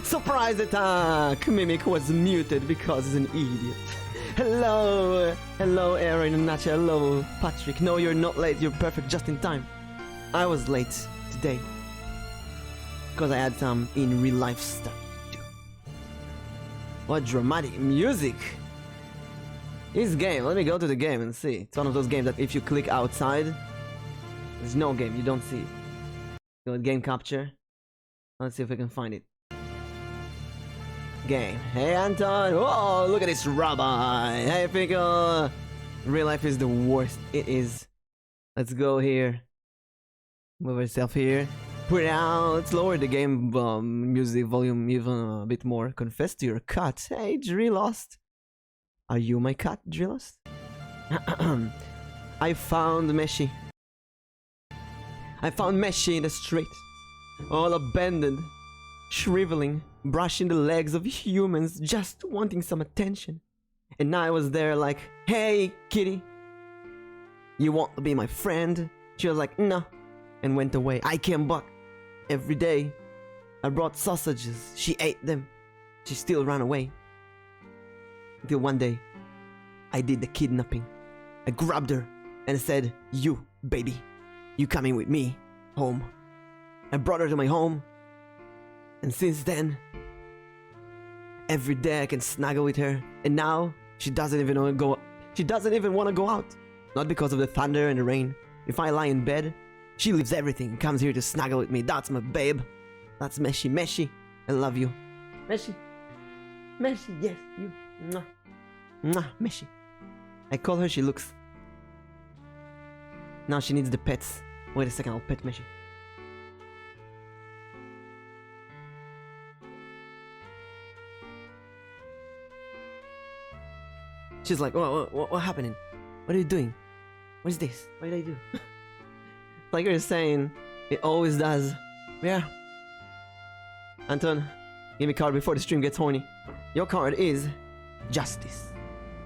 Surprise attack! Mimic was muted because he's an idiot. Hello! Hello, Aaron and Nacha. Hello, Patrick. No, you're not late. You're perfect just in time. I was late today because I had some in real life stuff to do. What dramatic music! This game, let me go to the game and see. It's one of those games that if you click outside, there's no game, you don't see it. Go with game capture. Let's see if we can find it. Game. Hey Anton! Oh, look at this rabbi! Hey Pickle! Real life is the worst. It is. Let's go here. Move yourself here. Put it out. Let's lower the game music volume even a bit more. Confess to your cut. Hey, Drillost. Are you my cat, Drillost? I found Meshi. I found Meshi in the street. All abandoned. Shriveling. Brushing the legs of humans. Just wanting some attention. And I was there like, hey, kitty. You want to be my friend? She was like, no. And went away. I came back. Every day. I brought sausages. She ate them. She still ran away. Until one day, I did the kidnapping. I grabbed her and said, you, baby, you coming with me home. I brought her to my home. And since then, every day I can snuggle with her. And now, she doesn't even want to go. She doesn't even want to go out. Not because of the thunder and the rain. If I lie in bed, she leaves everything and comes here to snuggle with me. That's my babe. That's Meshi. Meshi, I love you. Meshi. Meshi, yes, you. Mwah. Mwah, Meshi. I call her, she looks. Now she needs the pets. Wait a second, I'll pet Meshi. She's like, what happening? What are you doing? What is this? What did I do? Like you're saying, it always does. Yeah. Anton, give me a card before the stream gets horny. Your card is Justice.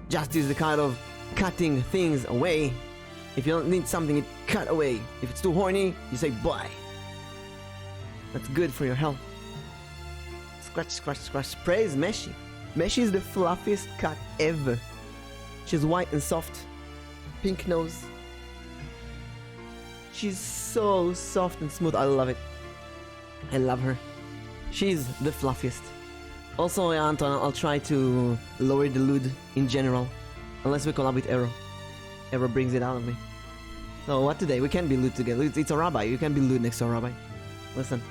Justice is the kind of cutting things away. If you don't need something, it cut away. If it's too horny, you say bye. That's good for your health. Scratch, scratch, scratch. Praise Meshi. Meshi is the fluffiest cat ever. She's white and soft. Pink nose. She's so soft and smooth. I love it. I love her. She's the fluffiest. Also, Anton, I'll try to lower the loot in general. Unless we collab with Arrow. Arrow brings it out of me. So what today? We can't be loot together. It's a rabbi. You can't be loot next to a rabbi. Listen.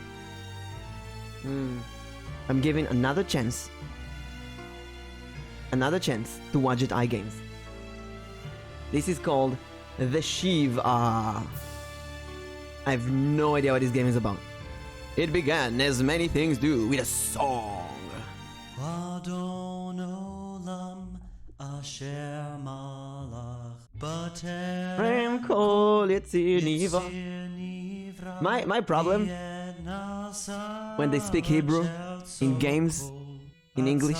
I'm giving another chance. Another chance to Wadget Eye Games. This is called the Shivah. I have no idea what this game is about. It began, as many things do, with a song. My problem when they speak Hebrew in games in English,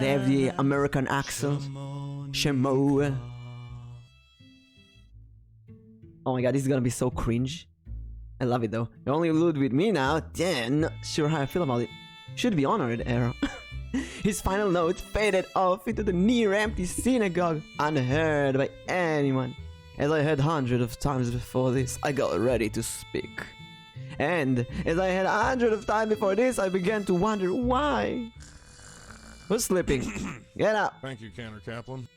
they have the American accent. Shemo. Oh my god, this is gonna be so cringe. I love it though. You're only loot with me now. Damn, not sure how I feel about it. Should be honored, Arrow. His final note faded off into the near-empty synagogue, unheard by anyone. As I had hundreds of times before this, I got ready to speak. And as I had hundreds of times before this, I began to wonder why. Who's sleeping? Get up. Thank you, Cantor Kaplan.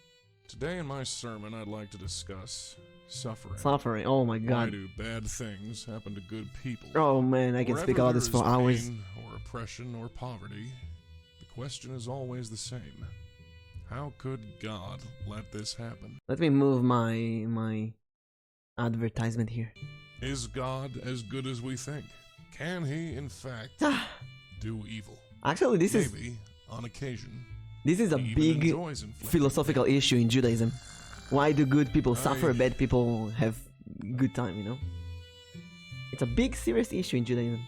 Today in my sermon, I'd like to discuss suffering. Suffering, oh my god. Why do bad things happen to good people? Oh man, I can speak about this for hours. Pain or oppression or poverty, the question is always the same. How could God let this happen? Let me move my advertisement here. Is God as good as we think? Can he, in fact, do evil? Actually, this Maybe, on occasion, is a big philosophical issue in Judaism. Why do good people suffer, bad people have good time, you know? It's a big serious issue in Judaism.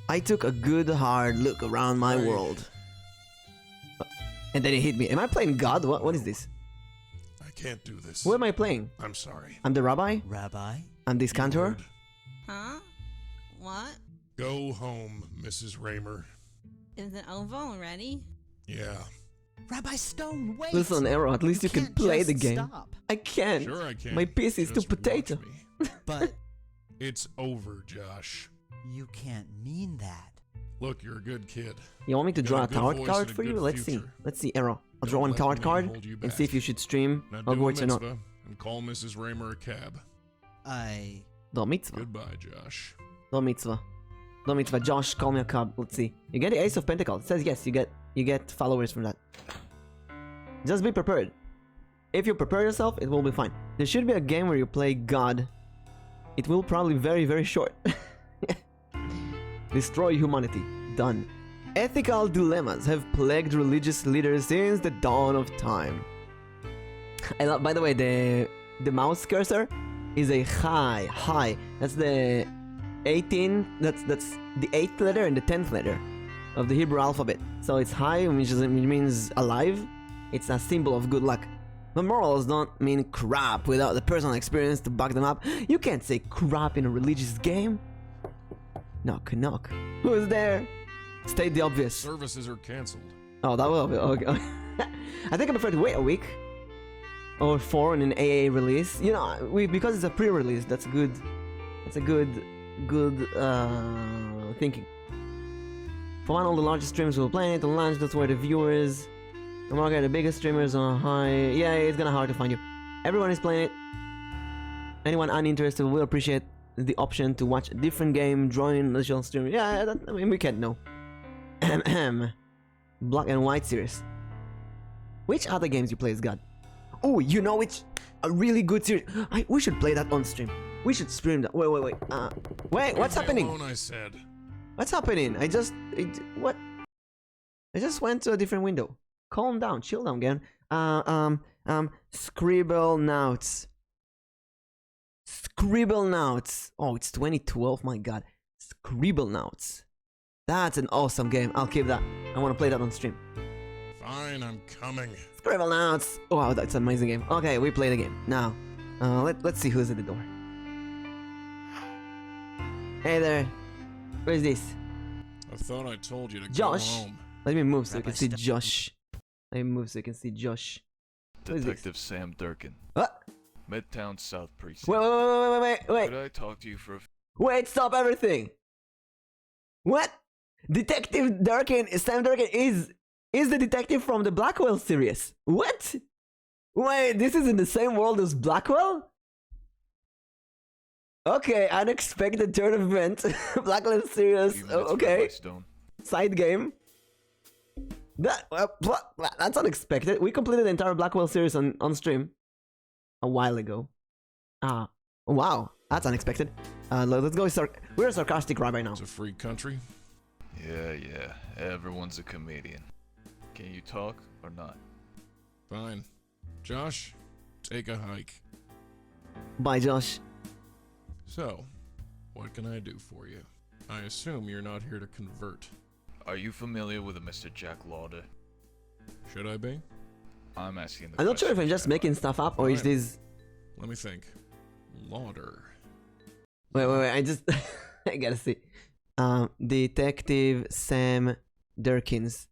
I took a good hard look around my world. And then it hit me. Am I playing God? What is this? I can't do this. Who am I playing? I'm sorry. I'm the rabbi? Rabbi? I'm this cantor? Huh? What? Go home, Mrs. Raymer. Is it over already? Yeah. Rabbi Stone, wait! Listen, Arrow, at least you can can't play just the game. Stop. I can't. Sure I can. My PC is too Just watch potato. me. But It's over, Josh. you can't mean that. Look, you're a good kid. You want me to Got draw a a good tarot voice card and a for you? good Let's see. future. Let's see, Arrow. I'll draw Don't one let tarot me card hold you and see back. if you should stream Now do a Hogwarts or not. mitzvah and call Mrs. Raymer a cab. The mitzvah. Goodbye, Josh. The mitzvah. The mitzvah. Josh, call me a cub. Let's see. You get the Ace of Pentacles. It says yes, you get followers from that. Just be prepared. If you prepare yourself, it will be fine. There should be a game where you play God. It will probably be very, very short. Destroy humanity. Done. Ethical dilemmas have plagued religious leaders since the dawn of time. By the way, the mouse cursor is a high. That's the 18. That's the 8th letter and the 10th letter of the Hebrew alphabet. So it's high, which means alive. It's a symbol of good luck. The morals don't mean crap without the personal experience to back them up. You can't say crap in a religious game. Knock, knock. Who's there? State the obvious. Services are canceled. Oh, that will be okay. I think I prefer to wait a week or 4 on an AA release. You know, because it's a pre-release. That's good. That's a good thinking. For one, all the largest streamers will play it on launch. That's where the viewers. Okay, the biggest streamers are high. Yeah, it's gonna hard to find you. Everyone is playing it. Anyone uninterested will appreciate the option to watch a different game, join additional stream. Yeah, I mean, we can't know. Black and White series. Which other games you play as God? Oh, you know which? A really good series. We should play that on stream. We should stream that. Wait. Wait, what's Leave me happening? alone, I said. What's happening? What? I just went to a different window. Calm down, chill down, again. Scribble Nauts. Oh, it's 2012, my god. Scribble Nauts. That's an awesome game. I'll keep that. I want to play that on stream. Fine, I'm coming. Scribble Nauts. Oh, wow, that's an amazing game. Okay, we play the game. Now, let's see who's at the door. Hey there. Where's this? I thought I told you to Josh. go home. Let me move so you Rabbi can see Stone. Josh. Let me move so you can see Josh. Who is this? Detective Sam Durkin, What? Midtown South Precinct. Wait. Could I talk to you for a Wait, stop everything! What? Detective Durkin, Sam Durkin is the detective from the Blackwell series. What? Wait, this is in the same world as Blackwell? Okay, unexpected turn of event. Blackwell series, few minutes, okay. Rabbi Stone? Side game. That's unexpected. We completed the entire Blackwell series on stream a while ago. Wow, that's unexpected. Let's go. We're a sarcastic rabbi now. It's a free country. Yeah, everyone's a comedian. Can you talk or not? Fine. Josh, take a hike. Bye, Josh. So, what can I do for you? I assume you're not here to convert. Are you familiar with a Mr. Jack Lauder? Should I be? I'm asking the I'm not sure if I'm question, just Rabbi. making stuff up or is Fine. this. Let me think. Lauder. Wait. I just. I gotta see. Detective Sam Durkins.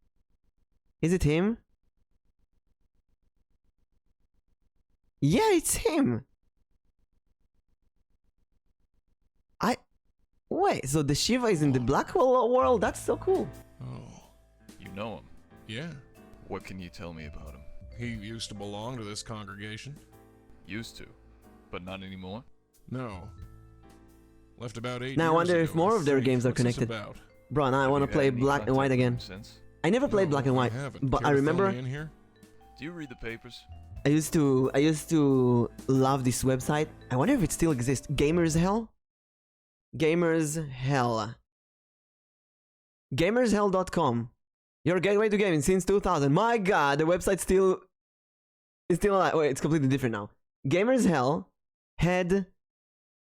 Is it him? Yeah, it's him. Wait, so the Shivah is in the Blackwell world? That's so cool. Oh, You know him. yeah. What can you tell me about him? He used to belong to this congregation. Used to, but not anymore? No. Left about 8 Now I years wonder if ago, more I of their think. games are What's this connected. about? Bro, now I Have want you to had play any black and white contact with again. him since? I never played No, black and white, I haven't. but Care I to fill remember me in here? Do you read the papers? I used to love this website. I wonder if it still exists. Gamers Hell? Gamers Hell. Gamershell.com. Your gateway to gaming since 2000. My god, the website is still alive. Wait, it's completely different now. Gamers Hell had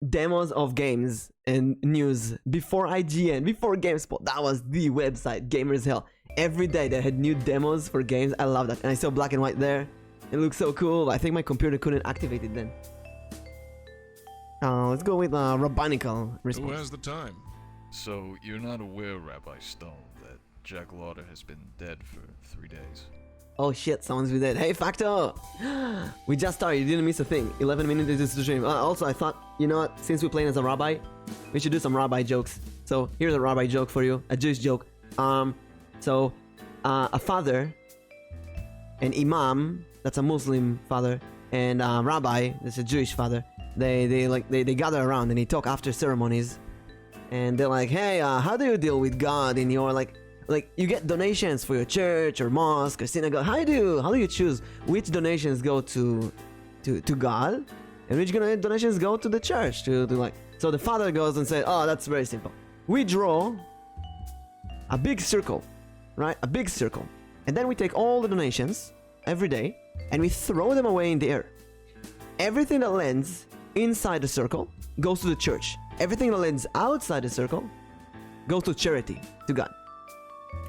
demos of games and news before IGN, before GameSpot. That was the website, Gamers Hell. Every day they had new demos for games. I love that. And I saw black and white there. It looks so cool. I think my computer couldn't activate it then. Let's go with rabbinical Who response. has the time? So, you're not aware, Rabbi Stone, that Jack Lauder has been dead for 3 days? Oh shit, someone's with it. Hey, Factor! We just started, you didn't miss a thing. 11 minutes into the stream. Also, I thought, you know what, since we're playing as a rabbi, we should do some rabbi jokes. So, here's a rabbi joke for you, a Jewish joke. A father, an imam, that's a Muslim father, and a rabbi, that's a Jewish father. They gather around and they talk after ceremonies. And they're like, hey, how do you deal with God in your, like you get donations for your church or mosque or synagogue. How do you choose which donations go to God and which donations go to the church? So the father goes and says, oh, that's very simple. We draw a big circle, right? A big circle. And then we take all the donations every day and we throw them away in the air. Everything that lands inside the circle goes to the church. Everything that lands outside the circle goes to charity, to God.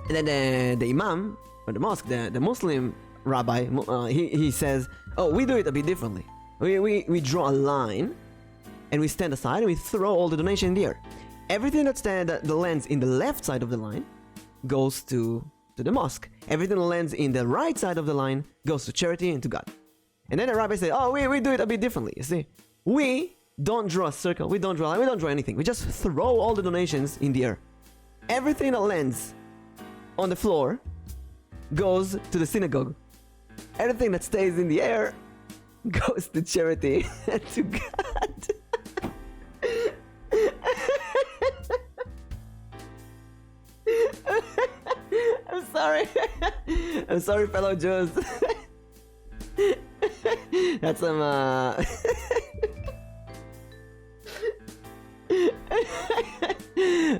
And then the imam, or the mosque, the Muslim rabbi, he says, oh, we do it a bit differently. We draw a line, and we stand aside, and we throw all the donation in the air. Everything that lands in the left side of the line goes to the mosque. Everything that lands in the right side of the line goes to charity and to God. And then the rabbi says, oh, we do it a bit differently, you see. We don't draw a circle, we don't draw anything. We just throw all the donations in the air. Everything that lands on the floor goes to the synagogue. Everything that stays in the air goes to charity and to God. I'm sorry. I'm sorry, fellow Jews. That's some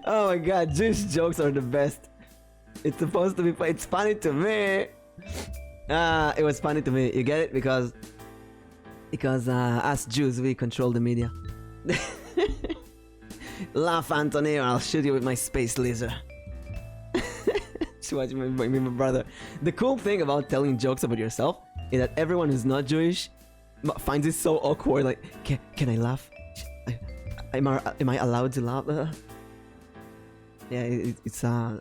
oh my god, Jewish jokes are the best. It's supposed to be funny. It's funny to me. It was funny to me. You get it? Because us Jews, we control the media. Laugh, Anthony, or I'll shoot you with my space laser. Watch me, my brother. The cool thing about telling jokes about yourself is that everyone who's not Jewish finds it so awkward. Like, can I laugh? Am I allowed to laugh? Yeah, it's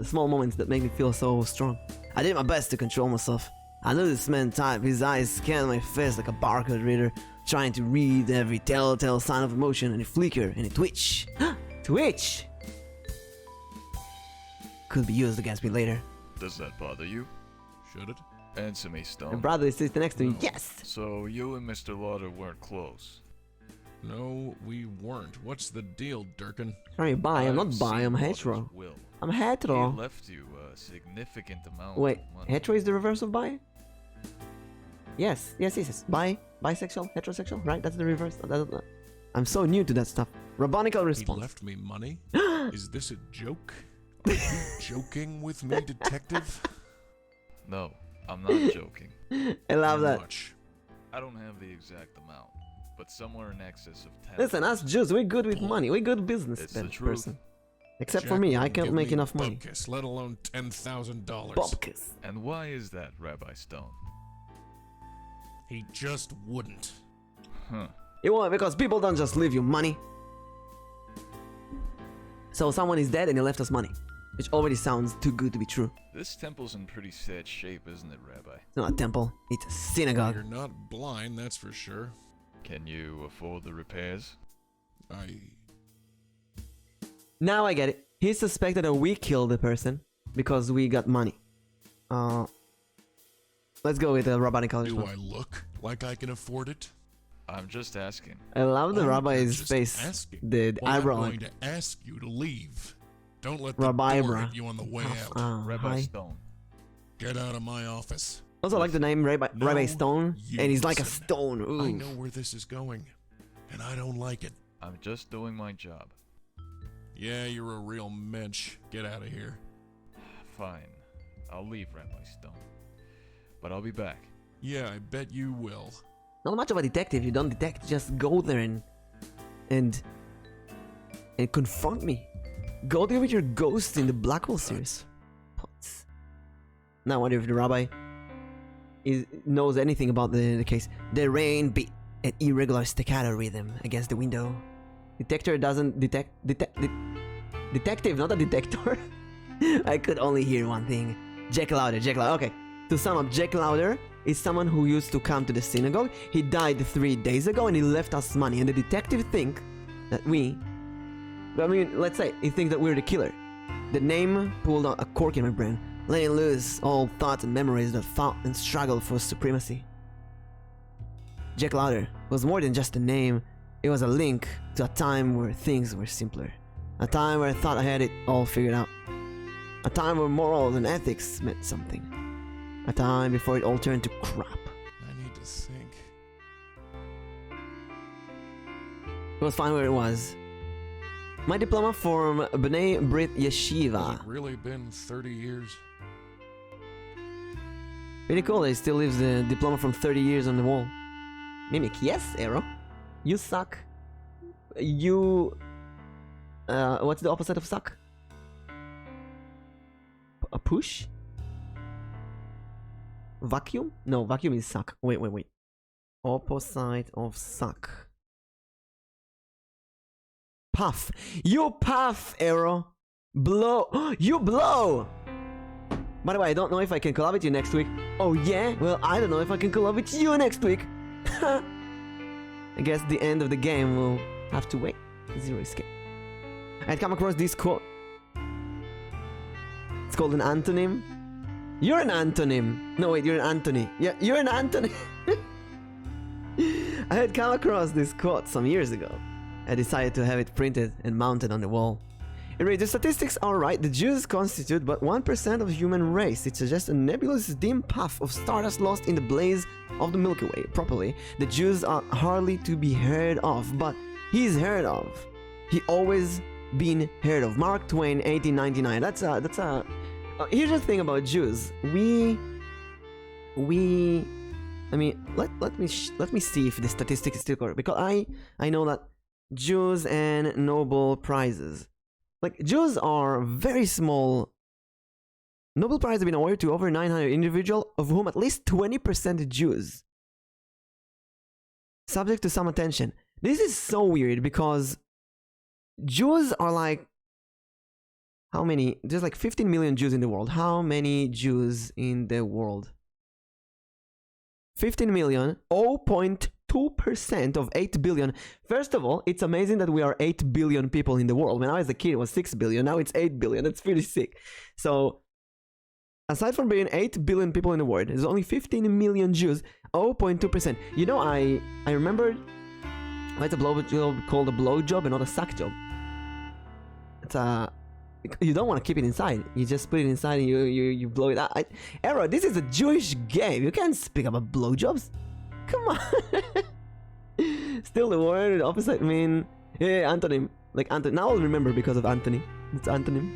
small moments that make me feel so strong. I did my best to control myself. I knew this man type. His eyes scanned my face like a barcode reader, trying to read every telltale sign of emotion, and a flicker and a twitch. Twitch! Could be used against me later. Does that bother you? Should it? Answer me, Stone. My brother is sitting next to me. No. Yes! So, you and Mr. Lauder weren't close? No, we weren't. What's the deal, Durkin? Sorry, bi. I'm not I've bi. seen I'm Lauder's hetero. will. I'm He hetero. left you a significant amount Wait, of money. hetero is the reverse of bi? Yes. Bi, bisexual, heterosexual, right? That's the reverse. I'm so new to that stuff. Rabbinical He response. left me money? Is this a joke? Are you joking with me, detective? No, I'm not joking. I love How that. much? I don't have the exact amount, but somewhere in excess of 10. Listen, us Jews, we're good with money. We're good business It's the truth. person. Except for Jack me, I wouldn't can't give make me enough money. bupkis, let alone $10,000. Bobkiss. And why is that, Rabbi Stone? He just wouldn't. Huh. You won't, because people don't just leave you money. So someone is dead and he left us money. Which already sounds too good to be true. This temple's in pretty sad shape, isn't it, Rabbi? It's not a temple, it's a synagogue. You're not blind, that's for sure. Can you afford the repairs? Now I get it. He suspected that we killed the person because we got money. Let's go with the rabbinical Do response. I look like I can afford it? I'm just asking. I love the I'm rabbi's just face. asking. The Well, I'm eyebrow. going to ask you to leave. Don't let the Rabbi door Bra. hit you on the way out. Rabbi Hi. Stone. Get out of my office. Also like the name Rabbi No, Stone, you and he's like a listen. stone. I Ooh. know where this is going, and I don't like it. I'm just doing my job. Yeah, you're a real mensch. Get out of here. Fine. I'll leave, Rabbi Stone. But I'll be back. Yeah, I bet you will. Not much of a detective. You don't detect. Just go there and confront me. Go there with your ghost in the Blackwell series. Putz. Now I wonder if the rabbi knows anything about the case. The rain beat an irregular staccato rhythm against the window. Detector doesn't detect. Detective, not a detector. I could only hear one thing. Jack Lauder, Jack Lauder. Okay, to sum up, Jack Lauder is someone who used to come to the synagogue. He died 3 days ago and he left us money. And the detective think that let's say he thinks that we're the killer. The name pulled out a cork in my brain, letting loose all thoughts and memories that fought and struggled for supremacy. Jack Lauder was more than just a name. It was a link to a time where things were simpler. A time where I thought I had it all figured out. A time where morals and ethics meant something. A time before it all turned to crap. I need to think. It was fine where it was. My diploma from B'nai Brit Has Yeshiva. it really been 30 years? Pretty cool that he still leaves the diploma from 30 years on the wall. Mimic, yes, Arrow. You suck. You... what's the opposite of suck? A push? Vacuum? No, vacuum is suck. Wait. Opposite of suck. Puff. You puff, Arrow. Blow. You blow! By the way, I don't know if I can collab with you next week. Oh yeah? Well, I don't know if I can collab with you next week. I guess the end of the game will have to wait. Zero escape. I'd come across this quote. It's called an antonym. You're an antonym. No, wait, you're an Anthony. Yeah, you're an Anthony. I had come across this quote some years ago. I decided to have it printed and mounted on the wall. It reads, the statistics are right. The Jews constitute but 1% of the human race. It suggests a nebulous dim puff of stardust lost in the blaze of the Milky Way. Properly, the Jews are hardly to be heard of, but he's heard of. He always been heard of. Mark Twain, 1899. That's a. Here's the thing about Jews. Let me see if the statistics is still correct, because I know that Jews and Nobel prizes. Like, Jews are very small. Nobel Prize have been awarded to over 900 individuals, of whom at least 20% Jews. Subject to some attention. This is so weird because Jews are like... How many? There's like 15 million Jews in the world. How many Jews in the world? 15 million, 0.2% of 8 billion. First of all, it's amazing that we are 8 billion people in the world. When I was a kid, it was 6 billion. Now it's 8 billion. That's pretty sick. So, aside from being 8 billion people in the world, there's only 15 million Jews, 0.2%. You know, I remember it's a blow job called a blow job and not a sack job. It's a... You don't want to keep it inside. You just put it inside and you blow it out. Arrow, this is a Jewish game. You can't speak about blowjobs. Come on. Still the word opposite mean. Yeah, antonym. Like Anthony. Now I'll remember because of Anthony. It's antonym.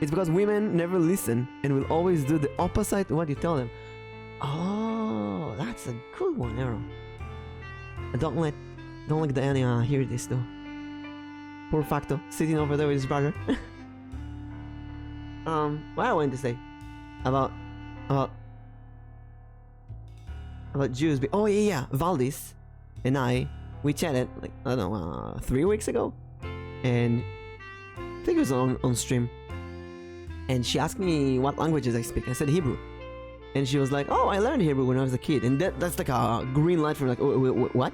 It's because women never listen and will always do the opposite of what you tell them. Oh, that's a good one, Arrow. Don't let Diana hear this though. Poor Facto, sitting over there with his brother. What I wanted to say about Jews. Oh yeah, Valdis and we chatted like I don't know 3 weeks ago, and I think it was on stream. And she asked me what languages I speak. I said Hebrew, and she was like, "Oh, I learned Hebrew when I was a kid." And that's like a green light for like, oh, what?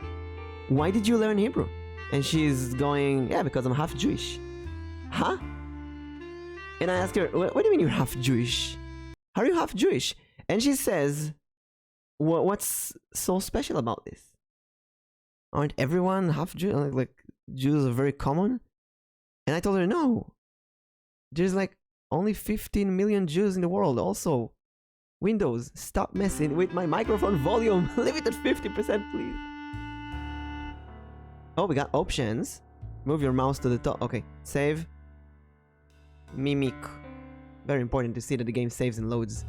Why did you learn Hebrew? And she's going, yeah, because I'm half Jewish. Huh? And I ask her, what do you mean you're half Jewish? How are you half Jewish? And she says, what's so special about this? Aren't everyone half Jewish? Like Jews are very common? And I told her, no. There's like only 15 million Jews in the world. Also, Windows, stop messing with my microphone volume. Leave it at 50%, please. Oh, we got options. Move your mouse to the top. Okay, save. Mimic. Very important to see that the game saves and loads.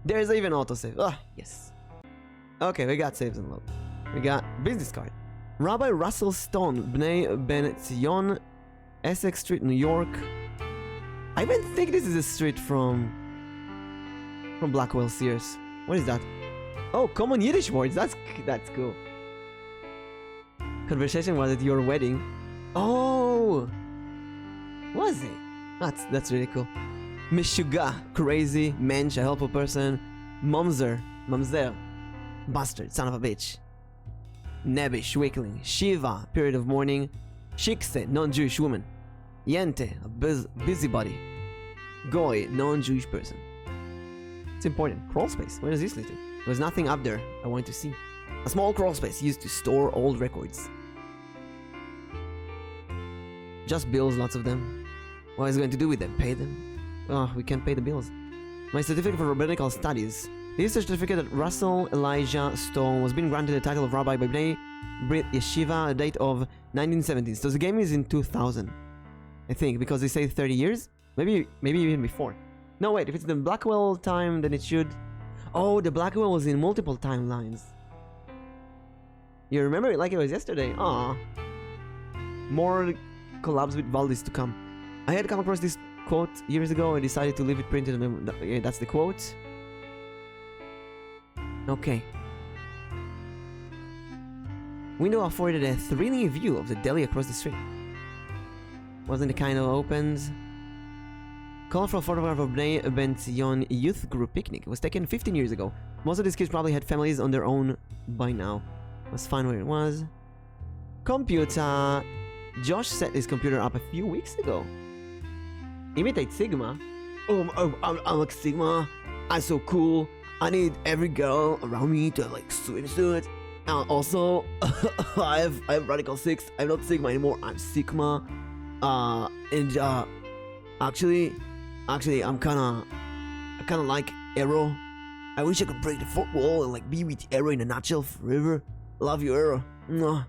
There's even autosave. Ah, yes. Okay, we got saves and loads. We got business card. Rabbi Russell Stone, Bnei Ben Zion, Essex Street, New York. I even think this is a street from Blackwell Sears. What is that? Oh, common Yiddish words. That's cool. Conversation was at your wedding. Oh! Was it? That's really cool. Mishuga, crazy, mensch, a helpful person. Mamzer, bastard, son of a bitch. Nebish, weakling. Shiva, period of mourning. Shikse, non-Jewish woman. Yente, a busybody. Goy, non-Jewish person. It's important. Crawl space, where does this lead to? There's nothing up there I want to see. A small crawl space used to store old records. Just bills, lots of them. What is he going to do with them? Pay them? Oh, we can't pay the bills. My certificate for rabbinical studies. This certificate at Russell Elijah Stone was being granted the title of Rabbi by Bnei Brit Yeshiva, a date of 1970s. So the game is in 2000, I think, because they say 30 years. Maybe even before. No, wait. If it's the Blackwell time, then it should. Oh, the Blackwell was in multiple timelines. You remember it like it was yesterday. Ah. More collabs with Valdis to come. I had come across this quote years ago and decided to leave it printed. That's the quote. Okay. Window afforded a thrilling view of the deli across the street. Wasn't the kind of opened. Colorful photograph of Bnei Ben Zion youth group picnic. It was taken 15 years ago. Most of these kids probably had families on their own by now. Was fine where it was. Computer. Josh set his computer up a few weeks ago. Imitate Sigma. Oh, I'm like Sigma. I'm so cool. I need every girl around me to have like swimsuit. Also, I have Radical 6. I'm not Sigma anymore. I'm Sigma. Actually, I kinda like Arrow. I wish I could break the fourth wall and like be with Arrow in a nutshell forever. Love you, Arrow. Mwah.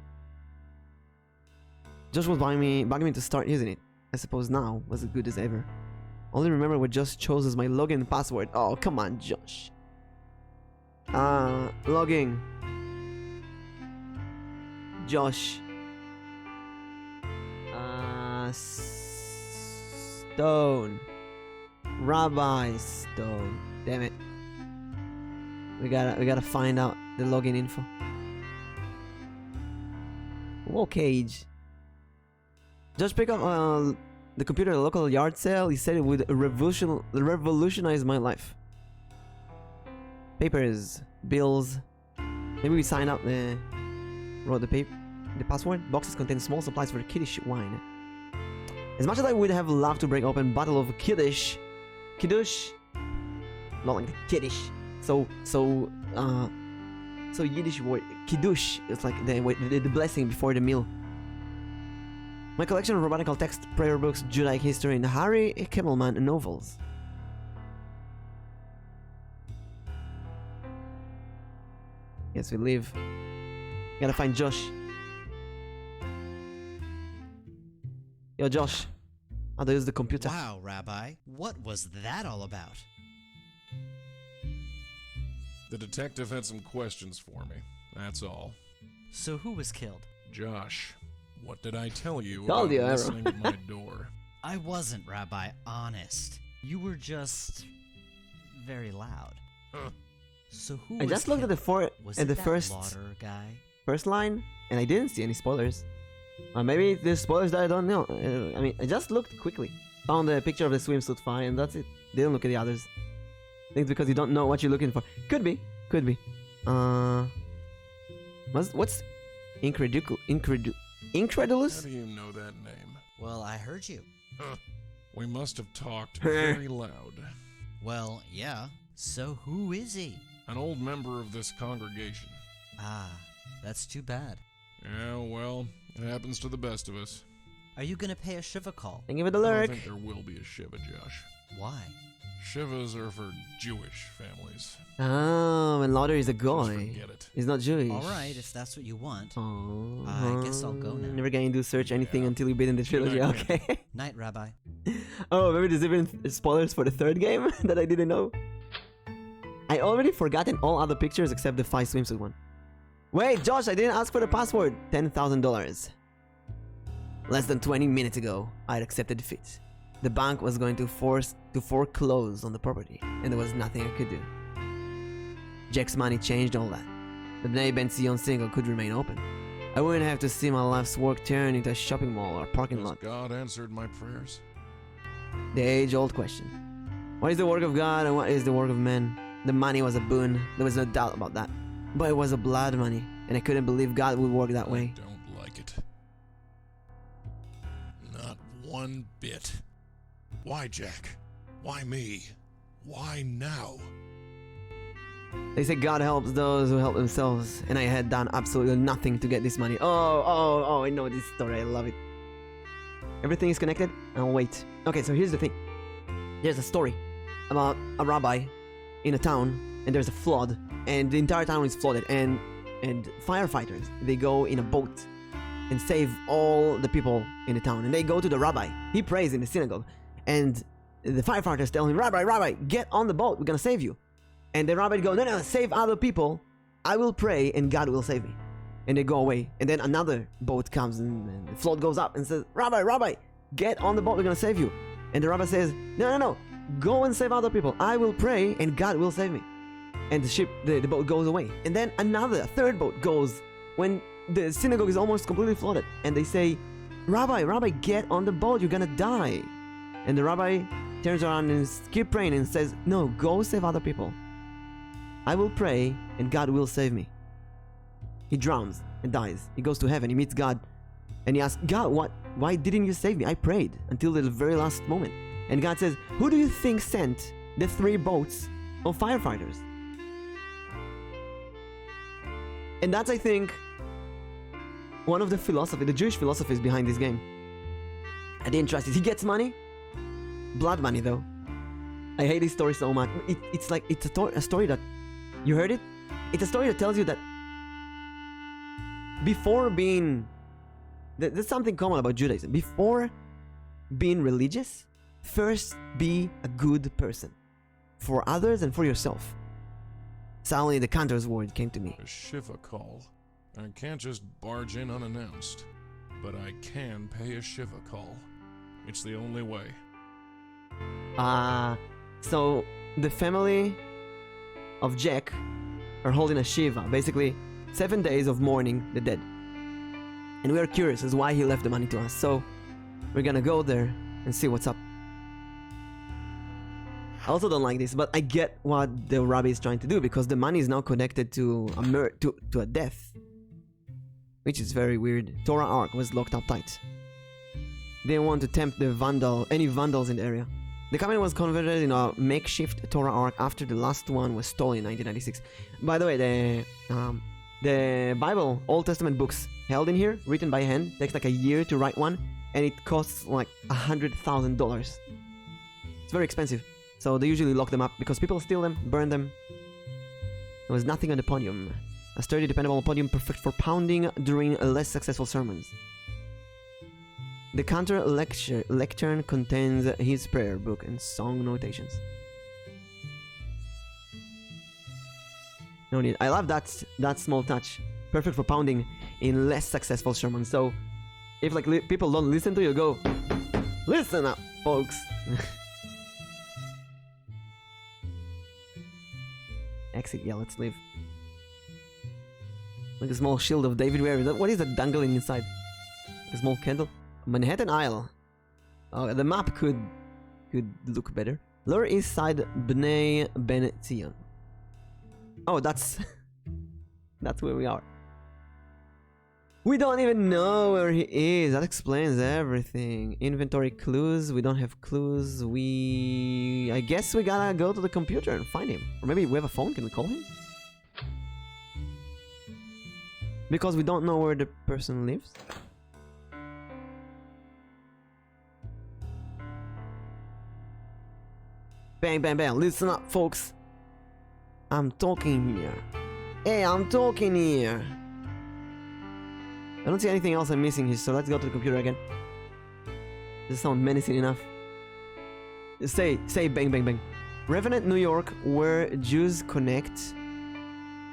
Josh was bugging me to start using it. I suppose now was as good as ever. Only remember what Josh chose as my login password. Oh, come on, Josh. Logging. Josh. Stone. Rabbi Stone. Damn it. We gotta find out the login info. Whoa, cage. Just pick up the computer at a local yard sale. He said it would revolutionize my life. Papers, bills. Maybe we sign up. Wrote the password. Boxes contain small supplies for Kiddush wine. As much as I would have loved to break open a bottle of Kiddush, not like the Kiddush. So Yiddish word Kiddush. It's like the blessing before the meal. My collection of rabbinical text, prayer books, Judaic history, and Harry Kimmelman novels. Yes, we leave. Gotta find Josh. Yo, Josh. How to use the computer. Wow, Rabbi. What was that all about? The detective had some questions for me. That's all. So who was killed? Josh, what did I tell you Told about you, Arrow. listening at my door? I wasn't, Rabbi, honest. You were just very loud. Huh. So who I was just looked at killed? the Was at it the that first Lauder guy? line, and I didn't see any spoilers. Maybe there's spoilers that I don't know. I mean, I just looked quickly, found a picture of the swimsuit fine, and that's it. Didn't look at the others. I think it's because you don't know what you're looking for. Could be. What's incredulous? How do you know that name? Well, I heard you. Huh. We must have talked very loud. Well, yeah. So who is he? An old member of this congregation. Ah, that's too bad. Yeah, well, it happens to the best of us. Are you gonna pay a Shiva call? Think of it, the I don't lyric. think there will be a Shiva, Josh. Why? Shivas are for Jewish families. Oh, and Lauder is a Just guy. forget it. He's not Jewish. Alright, if that's what you want. Oh, I guess I'll go now. Never going to search anything Yeah. until you beat in the trilogy. night, Okay. Night, Rabbi. Oh, maybe there's even spoilers for the third game that I didn't know. I already forgotten all other pictures except the 5 swimsuit one. Wait, Josh, I didn't ask for the password. $10,000. Less than 20 minutes ago, I had accepted defeat. The bank was going to foreclose on the property, and there was nothing I could do. Jack's money changed all that. The Bnei Ben Zion single could remain open. I wouldn't have to see my life's work turn into a shopping mall or parking Has lot. God answered my prayers? The age-old question. What is the work of God and what is the work of man? The money was a boon, there was no doubt about that. But it was a blood money, and I couldn't believe God would work that way. I don't like it. Not one bit. Why, Jack? Why me? Why now? They say God helps those who help themselves, and I had done absolutely nothing to get this money. Oh, I know this story, I love it. Everything is connected? I'll wait. Okay, so here's the thing. There's a story about a rabbi in a town, and there's a flood, and the entire town is flooded, and firefighters, they go in a boat and save all the people in the town, and they go to the rabbi. He prays in the synagogue, and the firefighters tell him, Rabbi, get on the boat, we're gonna save you. And the rabbi go, no, save other people, I will pray and God will save me. And they go away, and then another boat comes, and the float goes up and says, Rabbi, get on the boat, we're gonna save you. And the rabbi says, no, go and save other people, I will pray and God will save me. And the boat goes away. And then a third boat goes when the synagogue is almost completely flooded. And they say, Rabbi, get on the boat, you're gonna die. And the rabbi turns around and keeps praying and says, no, go save other people. I will pray and God will save me. He drowns and dies. He goes to heaven, he meets God. And he asks, God, why didn't you save me? I prayed until the very last moment. And God says, who do you think sent the 3 boats of firefighters? And that's, I think, one of the Jewish philosophies behind this game. I didn't trust it. He gets money. Blood money, though. I hate this story so much. It's a story that... You heard it? It's a story that tells you that before being... There's something common about Judaism. Before being religious, first be a good person. For others and for yourself. Suddenly the cantor's word came to me. A Shivah call. I can't just barge in unannounced, but I can pay a Shivah call. It's the only way. So the family of Jack are holding a Shiva, basically 7 days of mourning the dead. And we are curious as why he left the money to us, so we're gonna go there and see what's up. I also don't like this, but I get what the rabbi is trying to do, because the money is now connected to a death, which is very weird. Torah Ark was locked up tight. They didn't want to tempt any vandals in the area. The company was converted into a makeshift Torah Ark after the last one was stolen in 1996. By the way, the Bible, Old Testament books held in here, written by hand, takes like a year to write one, and it costs like $100,000. It's very expensive. So they usually lock them up because people steal them, burn them. There was nothing on the podium. A sturdy, dependable podium perfect for pounding during less successful sermons. The counter lectern contains his prayer book and song notations. No need. I love that small touch. Perfect for pounding in less successful sermons. So if like people don't listen to you, go, listen up, folks. Exit, yeah, let's leave. Like a small shield of David Ware. What is that dangling inside? A small candle? Manhattan Isle. Oh, the map could look better. Lower East Side, Bnei Ben Zion. Oh, that's where we are. We don't even know where he is. That explains everything. Inventory clues. We don't have clues. I guess we gotta go to the computer and find him. Or maybe we have a phone. Can we call him? Because we don't know where the person lives. Bang, bang, bang. Listen up, folks. I'm talking here. Hey, I'm talking here. I don't see anything else I'm missing here, so let's go to the computer again. Does it sound menacing enough? Say bang, bang, bang. Revenant, New York, where Jews connect.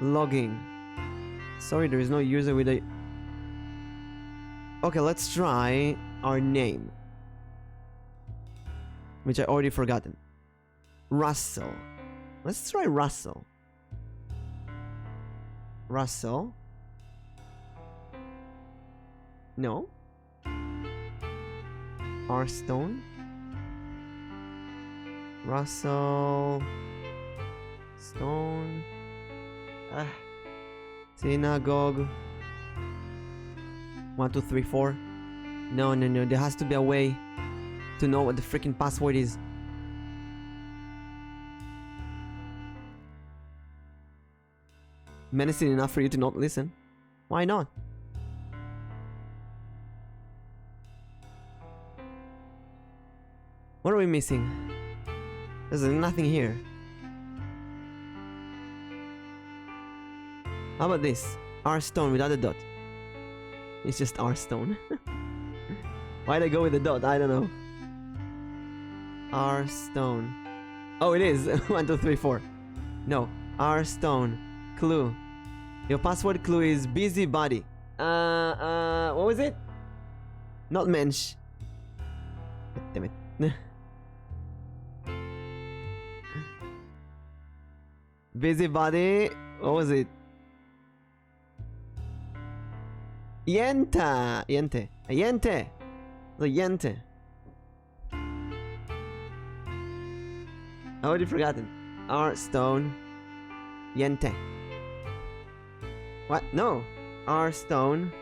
Logging. Sorry, there is no user with a... Okay, let's try our name. Which I already forgotten. Russell. Let's try Russell. Russell. No. R. Stone. Russell. Stone. Synagogue. 1, 2, 3, 4. No. There has to be a way to know what the freaking password is. Menacing enough for you to not listen. Why not? What are we missing? There's nothing here. How about this? R stone without a dot. It's just R stone. Why'd I go with the dot? I don't know. R stone. Oh, it is. 1, 2, 3, 4. No. R stone. Clue. Your password clue is busybody. What was it? Not mensch. Damn it. Busybody. What was it? Yenta. Yente. Yente. The Yente. I already forgotten. R stone. Yente. What? No. R stone.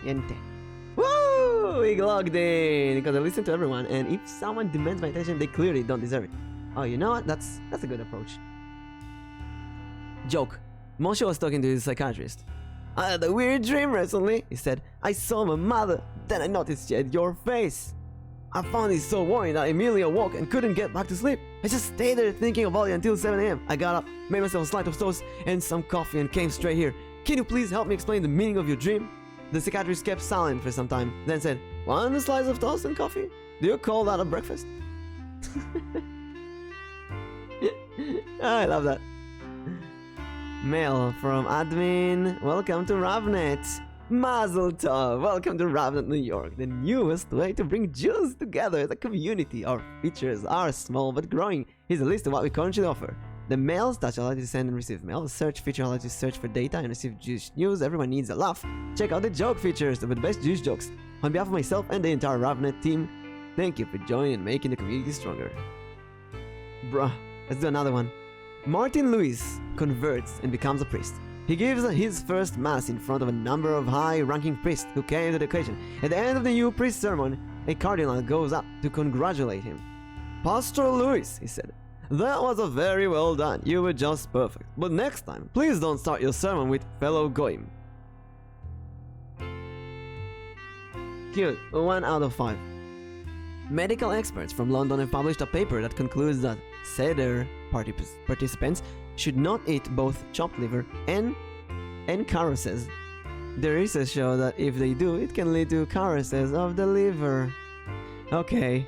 Yente. Woo! We logged in because I listened to everyone, and if someone demands my attention, they clearly don't deserve it. Oh, you know what? That's a good approach. Joke. Moshe was talking to his psychiatrist. I had a weird dream recently, he said. I saw my mother, then I noticed she had your face. I found it so worrying that I immediately awoke and couldn't get back to sleep. I just stayed there thinking about it until 7 a.m. I got up, made myself a slice of toast and some coffee and came straight here. Can you please help me explain the meaning of your dream? The psychiatrist kept silent for some time, then said, 1 slice of toast and coffee? Do you call that a breakfast? I love that. Mail from admin. Welcome to Ravnet. Mazel tov. Welcome to Ravnet, New York, the newest way to bring Jews together as a community. Our features are small but growing. Here's a list of what we currently offer. The mails touch allows you to send and receive mail. The search feature allows you to search for data and receive Jewish news. Everyone needs a laugh. Check out the joke features with the best Jewish jokes. On behalf of myself and the entire Ravnet team, thank you for joining and making the community stronger. Bruh, let's do another one. Martin Lewis converts and becomes a priest. He gives his first mass in front of a number of high-ranking priests who came to the occasion. At the end of the new priest sermon, a cardinal goes up to congratulate him. Pastor Lewis, he said, that was a very well done. You were just perfect. But next time, please don't start your sermon with fellow goyim. Cute. 1 out of 5. Medical experts from London have published a paper that concludes that Seder participants should not eat both chopped liver and carousels. The research shows that if they do, it can lead to carousels of the liver. Okay.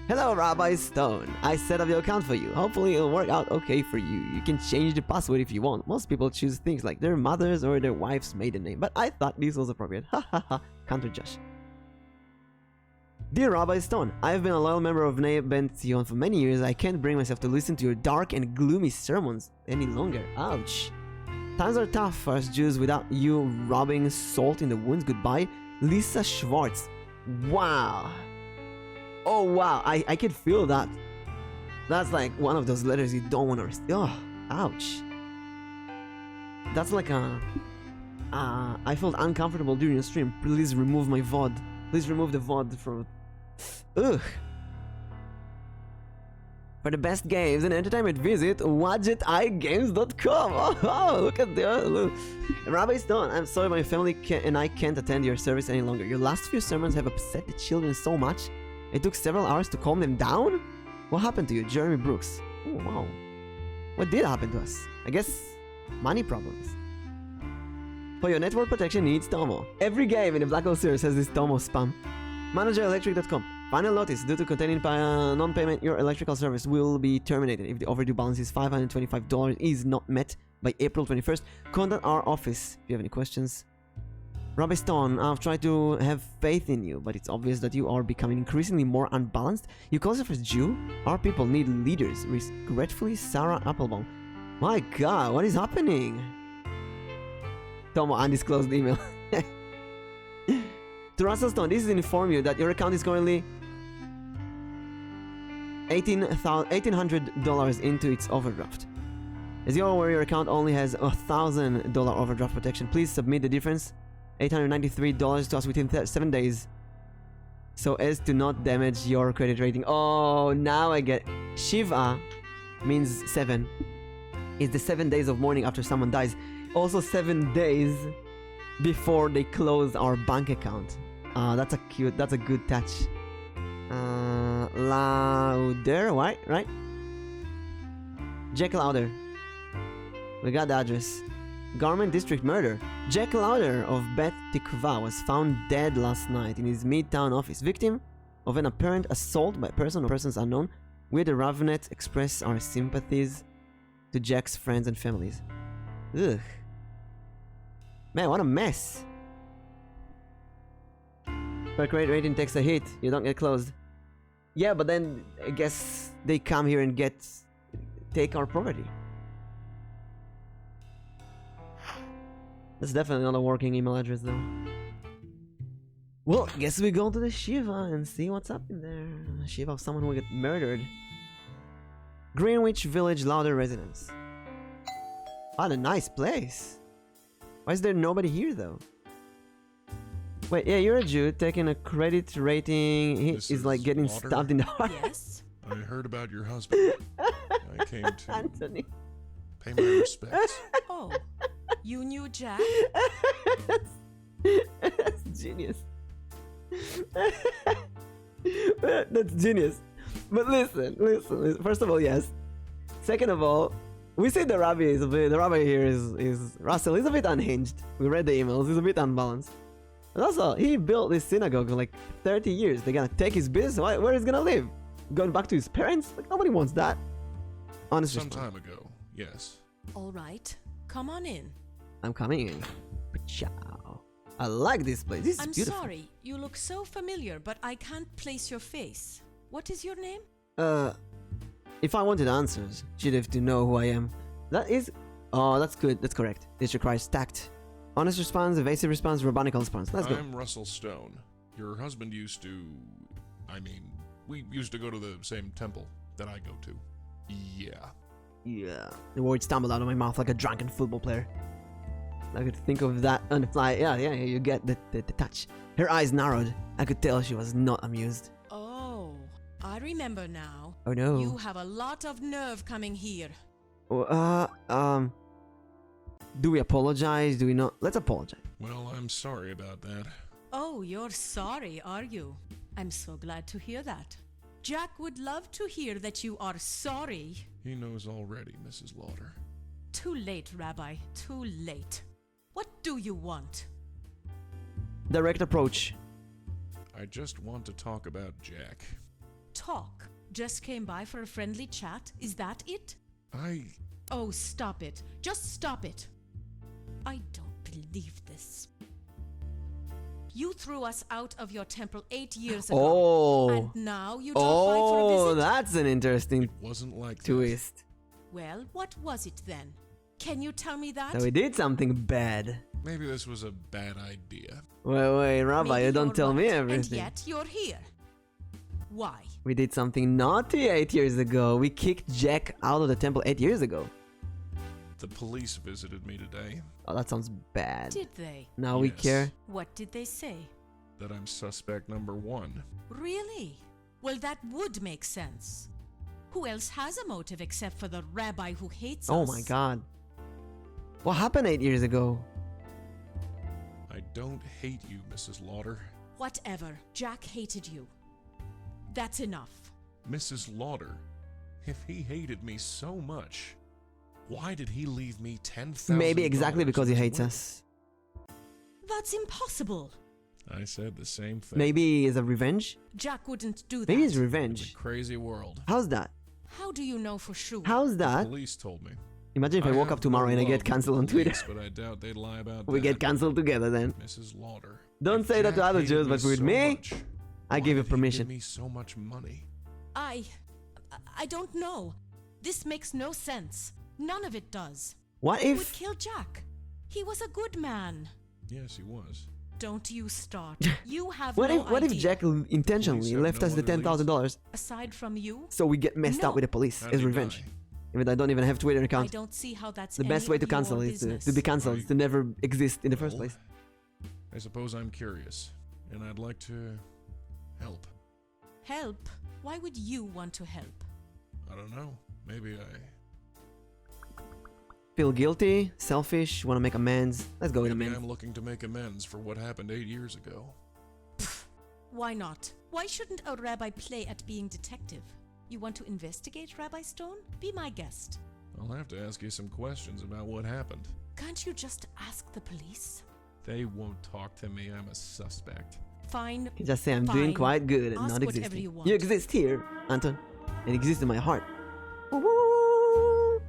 Hello, Rabbi Stone. I set up your account for you. Hopefully it'll work out okay for you. You can change the password if you want. Most people choose things like their mother's or their wife's maiden name, but I thought this was appropriate. Ha ha ha. Counter Josh. Dear Rabbi Stone, I've been a loyal member of Bnei Ben Zion for many years. I can't bring myself to listen to your dark and gloomy sermons any longer. Ouch. Times are tough for us Jews without you rubbing salt in the wounds. Goodbye, Lisa Schwartz. Wow. Oh wow, I can feel that. That's like one of those letters you don't want to receive. Oh, ouch. That's like a... I felt uncomfortable during the stream. Please remove my VOD. Please remove the VOD from... Ugh. For the best games and entertainment, visit wadgetigames.com. Oh, look at the... Rabbi Stone, I'm sorry my family and I can't attend your service any longer. Your last few sermons have upset the children so much. It took several hours to calm them down? What happened to you, Jeremy Brooks? Oh, wow. What did happen to us? I guess... money problems. For your network protection needs Tomo. Every game in the Black Hole series has this Tomo spam. ManagerElectric.com. Final notice, due to containing non-payment, your electrical service will be terminated if the overdue balance is $525 is not met by April 21st. Contact our office if you have any questions. Rabbi Stone, I've tried to have faith in you, but it's obvious that you are becoming increasingly more unbalanced. You call yourself a Jew? Our people need leaders. Regretfully, Sarah Applebaum. My god, what is happening? Tomo, undisclosed email. To Russell Stone, this is to inform you that your account is currently $1,800 into its overdraft. As you're aware, your account only has $1,000 overdraft protection. Please submit the difference, $893 to us within 7 days, so as to not damage your credit rating. Oh, now I get. Shivah means 7. It's the 7 days of mourning after someone dies. Also 7 days before they close our bank account. That's a good touch. Louder, right? Jack Louder. We got the address. Garment District murder. Jack Louder of Bet Tikva was found dead last night in his Midtown office. Victim of an apparent assault by a person or persons unknown. We at the Ravnet express our sympathies to Jack's friends and families. Ugh. Man, what a mess. Per credit rating takes a hit. You don't get closed. Yeah, but then I guess they come here and take our property. That's definitely not a working email address though. Well, guess we go to the Shivah and see what's up in there. Shivah of someone who will get murdered. Greenwich Village Louder residence. What a nice place. Why is there nobody here though? Wait, yeah, you're a Jew taking a credit rating. He is like getting Lauder? stabbed in the heart. Yes? I heard about your husband. I came to Anthony. pay my respects. Oh, you knew Jack? That's genius. That's genius. But listen. First of all, yes. Second of all, we say the rabbi here is Russell. He's a bit unhinged. We read the emails. He's a bit unbalanced. And also, he built this synagogue for like 30 years. They're gonna take his business. Where is he gonna live? Going back to his parents? Like nobody wants that. Honest Some response. time ago, yes. All right, come on in. I'm coming in. Ciao. I like this place. This is I'm beautiful. sorry, you look so familiar, but I can't place your face. What is your name? If I wanted answers, she'd have to know who I am. That is... Oh, that's good. That's correct. This requires tact. Honest response, evasive response, rabbinical response. Let's go. I'm Russell Stone. Your husband used to... we used to go to the same temple that I go to. Yeah. Yeah. The words stumbled out of my mouth like a drunken football player. I could think of that on the fly. Yeah, you get the touch. Her eyes narrowed. I could tell she was not amused. Oh, I remember now. Oh no. You have a lot of nerve coming here. Do we apologize? Do we not? Let's apologize. Well, I'm sorry about that. Oh, you're sorry, are you? I'm so glad to hear that. Jack would love to hear that you are sorry. He knows already, Mrs. Lauder. Too late, Rabbi, too late. What do you want? Direct approach. I just want to talk about Jack. Talk. Just came by for a friendly chat. Is that it? I... Oh, stop it. Just stop it. I don't believe this. You threw us out of your temple 8 years ago. Oh. And now you drop by for a visit? That's an interesting It wasn't like that. twist. Well, what was it then? Can you tell me that? So we did something bad. Maybe this was a bad idea. Wait, Rabbi, Maybe you don't you're tell me right, everything. And yet you're here. Why? We did something naughty 8 years ago. We kicked Jack out of the temple 8 years ago. The police visited me today. Oh, that sounds bad. Did they? Now we Yes. care. What did they say? That I'm suspect number 1. Really? Well, that would make sense. Who else has a motive except for the rabbi who hates Oh us? my god. What happened 8 years ago? I don't hate you, Mrs. Lauder. Whatever. Jack hated you. That's enough. Mrs. Lauder, if he hated me so much, why did he leave me $10,000? Maybe exactly because he in his hates will? us. That's impossible. I said the same thing. Maybe it's a revenge? Jack wouldn't do that. Maybe it's It's a revenge. crazy world. How's that? How do you know for sure? How's The that? police told me. Imagine if I woke have up tomorrow no and I love get for cancelled on Twitter. police, but I doubt they'd lie about We that. get cancelled together then. Mrs. Lauder. Don't if say that to Jack other hated Jews, but with so me, much, I why give you did he permission. Give me so much money. I don't know. This makes no sense. None of it does. What Who would if... kill Jack? He was a good man. Yes, he was. Don't you start. You have What no if what if idea. Jack intentionally Police have left no us the other leads? $10,000 Aside from you, so we get messed No. up with the police How as did he revenge? die? Even though I don't even have Twitter I account. don't see how that's The best any way of to cancel your is to be business. cancelled, is to never exist in the first Well, place. I suppose I'm curious, and I'd like to help. Help? Why would you want to help? I don't know. Maybe I Feel guilty, selfish, want to make amends. Let's go with maybe amends. I'm looking to make amends for what happened 8 years ago. Why not? Why shouldn't a rabbi play at being detective? You want to investigate, Rabbi Stone? Be my guest. I'll have to ask you some questions about what happened. Can't you just ask the police? They won't talk to me. I'm a suspect. Fine. You can just say I'm doing Fine. quite good at Ask not whatever existing. you want. You exist here, Anton. It exists in my heart. Woo-woo.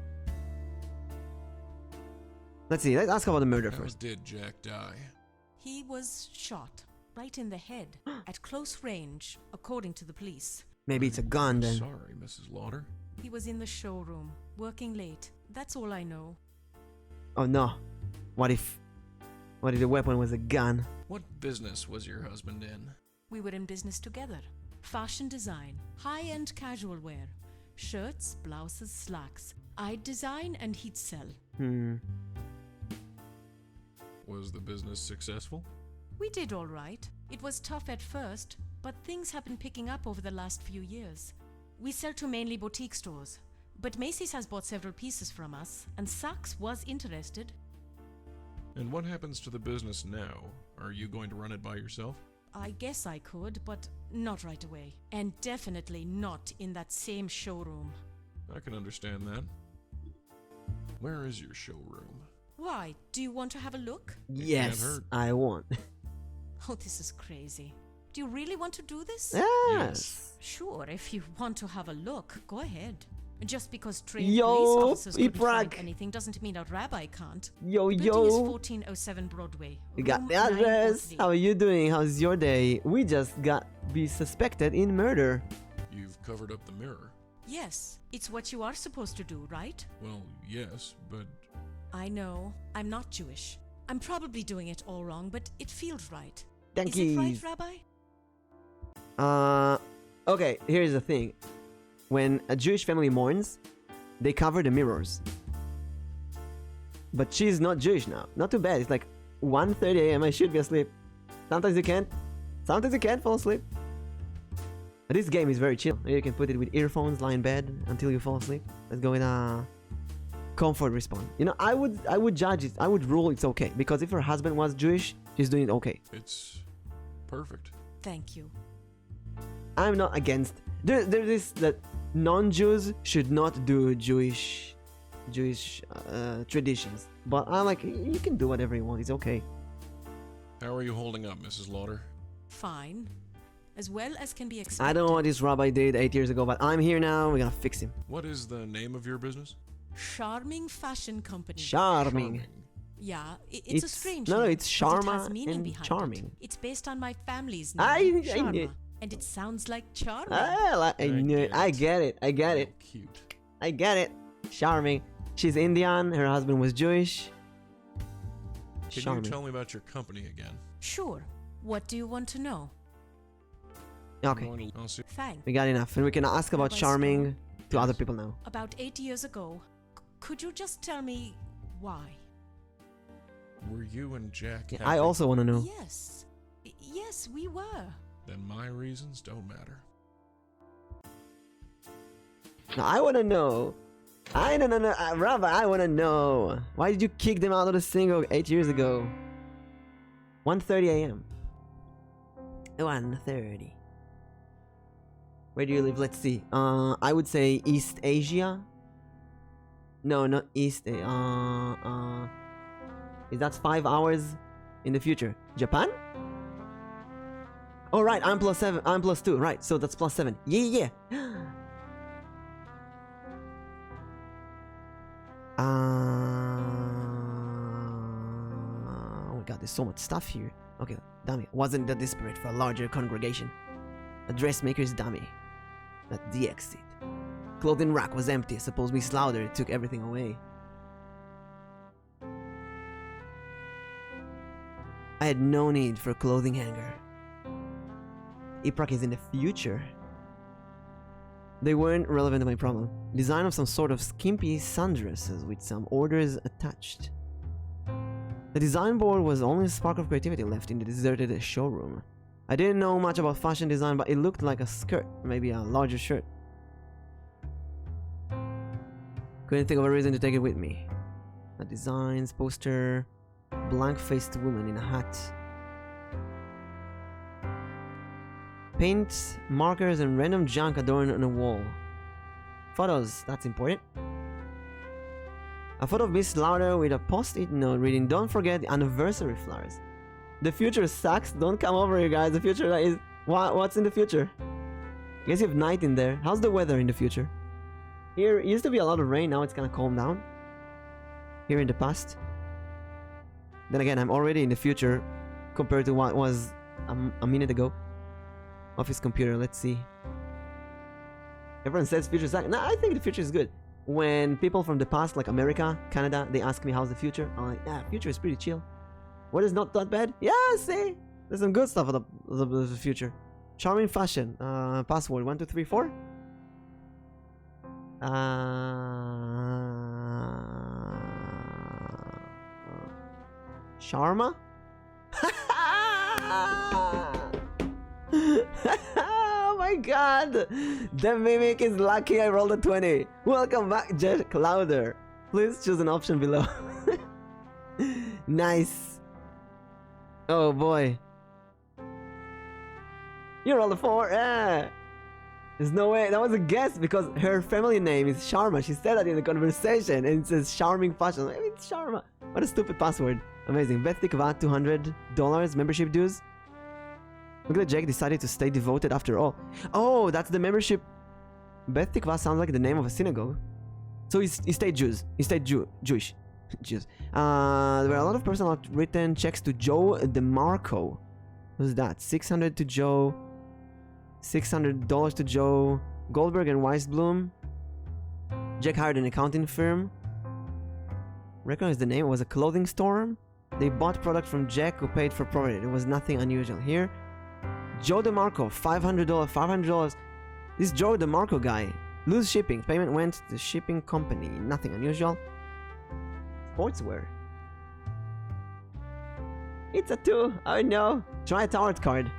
Let's see. Let's ask about the murder How first. did Jack die? He was shot right in the head at close range, according to the police. Maybe it's a gun then. Sorry, Mrs. Lauder. He was in the showroom, working late. That's all I know. Oh no. What if the weapon was a gun? What business was your husband in? We were in business together. Fashion design, high-end casual wear, shirts, blouses, slacks. I'd design and he'd sell. Was the business successful? We did all right. It was tough at first, but things have been picking up over the last few years. We sell to mainly boutique stores, but Macy's has bought several pieces from us, and Saks was interested. And what happens to the business now? Are you going to run it by yourself? I guess I could, but not right away. And definitely not in that same showroom. I can understand that. Where is your showroom? Why? Do you want to have a look? Yes, hurt. I want. Oh, this is crazy. Do you really want to do this? Yes. Sure, if you want to have a look, go ahead. Just because trained Yo, police officers couldn't Iprag. find anything doesn't mean a rabbi can't. Yo, The building is yo. 1407 Broadway. You got room the address. 903. How are you doing? How's your day? We just got be suspected in murder. You've covered up the mirror. Yes, it's what you are supposed to do, right? Well, yes, but I know. I'm not Jewish. I'm probably doing it all wrong, but it feels right. Thank Is it you. right, Rabbi? Okay, here's the thing. When a Jewish family mourns, they cover the mirrors. But she's not Jewish now. Not too bad. It's like 1:30 a.m. I should be asleep. Sometimes you can't. Sometimes you can't fall asleep. But this game is very chill. You can put it with earphones, lie in bed until you fall asleep. Let's go with a comfort response. You know, I would judge it. I would rule it's okay, because if her husband was Jewish, she's doing it okay. it's perfect. Thank you. I'm not against. There's this that non-Jews should not do Jewish traditions, but I'm like, you can do whatever you want. It's okay. How are you holding up, Mrs. Lauder? Fine. As well as can be expected. I don't know what this rabbi did 8 years ago, but I'm here now. We're gonna fix him. What is the name of your business? Charming fashion company. Charming. Yeah, it's a strange no, name, it's but it Sharma has meaning and behind charming. It. It's based on my family's name, I Sharma, knew it. and it sounds like charming. I knew it. I get it. I get it. Oh, cute. I get it. Charming. She's Indian. Her husband was Jewish. Can Charming. you tell me about your company again? Sure. What do you want to know? Okay, I'll see. Thanks. we got enough, and we can ask about Rabbi charming to Yes. other people now. About 8 years ago, could you just tell me why? Were you and Jack Yeah, happy? I also want to know. Yes. Yes, we were. Then my reasons don't matter. No, I want to know. I don't know, Rabbi. I want to know. Why did you kick them out of the single 8 years ago? 1:30 a.m. 1:30. Where do you live? Let's see. I would say East Asia. No, not East. That's 5 hours in the future. Japan? Oh right, I'm +7. I'm +2. Right, so that's +7. Yeah. Oh my god, there's so much stuff here. Okay, dummy. Wasn't that desperate for a larger congregation. A dressmaker's dummy. At the exit. Clothing rack was empty. Suppose Miss Lauder took everything away. I had no need for a clothing hanger. Iprak is in the future. They weren't relevant to my problem. Design of some sort of skimpy sundresses with some orders attached. The design board was only a spark of creativity left in the deserted showroom. I didn't know much about fashion design, but it looked like a skirt, maybe a larger shirt. Couldn't think of a reason to take it with me. A designs, poster, blank-faced woman in a hat. Paints, markers, and random junk adorned on a wall. Photos, that's important. A photo of Miss Lauder with a post-it note reading, "Don't forget the anniversary flowers." The future sucks. Don't come over here, guys. The future is... What's in the future? I guess you have night in there. How's the weather in the future? Here, it used to be a lot of rain. Now it's kind of calmed down. Here in the past. Then again, I'm already in the future compared to what was a minute ago. Office computer, let's see. Everyone says future sucks. No, I think the future is good. When people from the past, like America, Canada, they ask me how's the future, I'm like, yeah, future is pretty chill. What is not that bad? Yeah, see? There's some good stuff of the future. Charming fashion. Password 1234. Sharma? Oh my god! The mimic is lucky I rolled a 20. Welcome back, Jack Louder. Please choose an option below. Nice. Oh boy. You rolled a 4. Yeah. There's no way. That was a guess because her family name is Sharma. She said that in the conversation and it says charming fashion. Maybe it's Sharma. What a stupid password. Amazing. Beth Tikva, $200 membership dues. Look at Jake decided to stay devoted after all. Oh, that's the membership. Beth Tikva sounds like the name of a synagogue. So he stayed Jews. He stayed Jewish. Jews. There were a lot of personal written checks to Joe DeMarco. Who's that? 600 to Joe. $600 to Joe. Goldberg and Weisblum. Jack hired an accounting firm. Recognize the name. It was a clothing store. They bought product from Jack who paid for profit. It was nothing unusual here. Joe DeMarco, $500. $500. This Joe DeMarco guy. Lose shipping. Payment went to the shipping company. Nothing unusual. Sportswear. It's a 2. I know. Try a tarot card.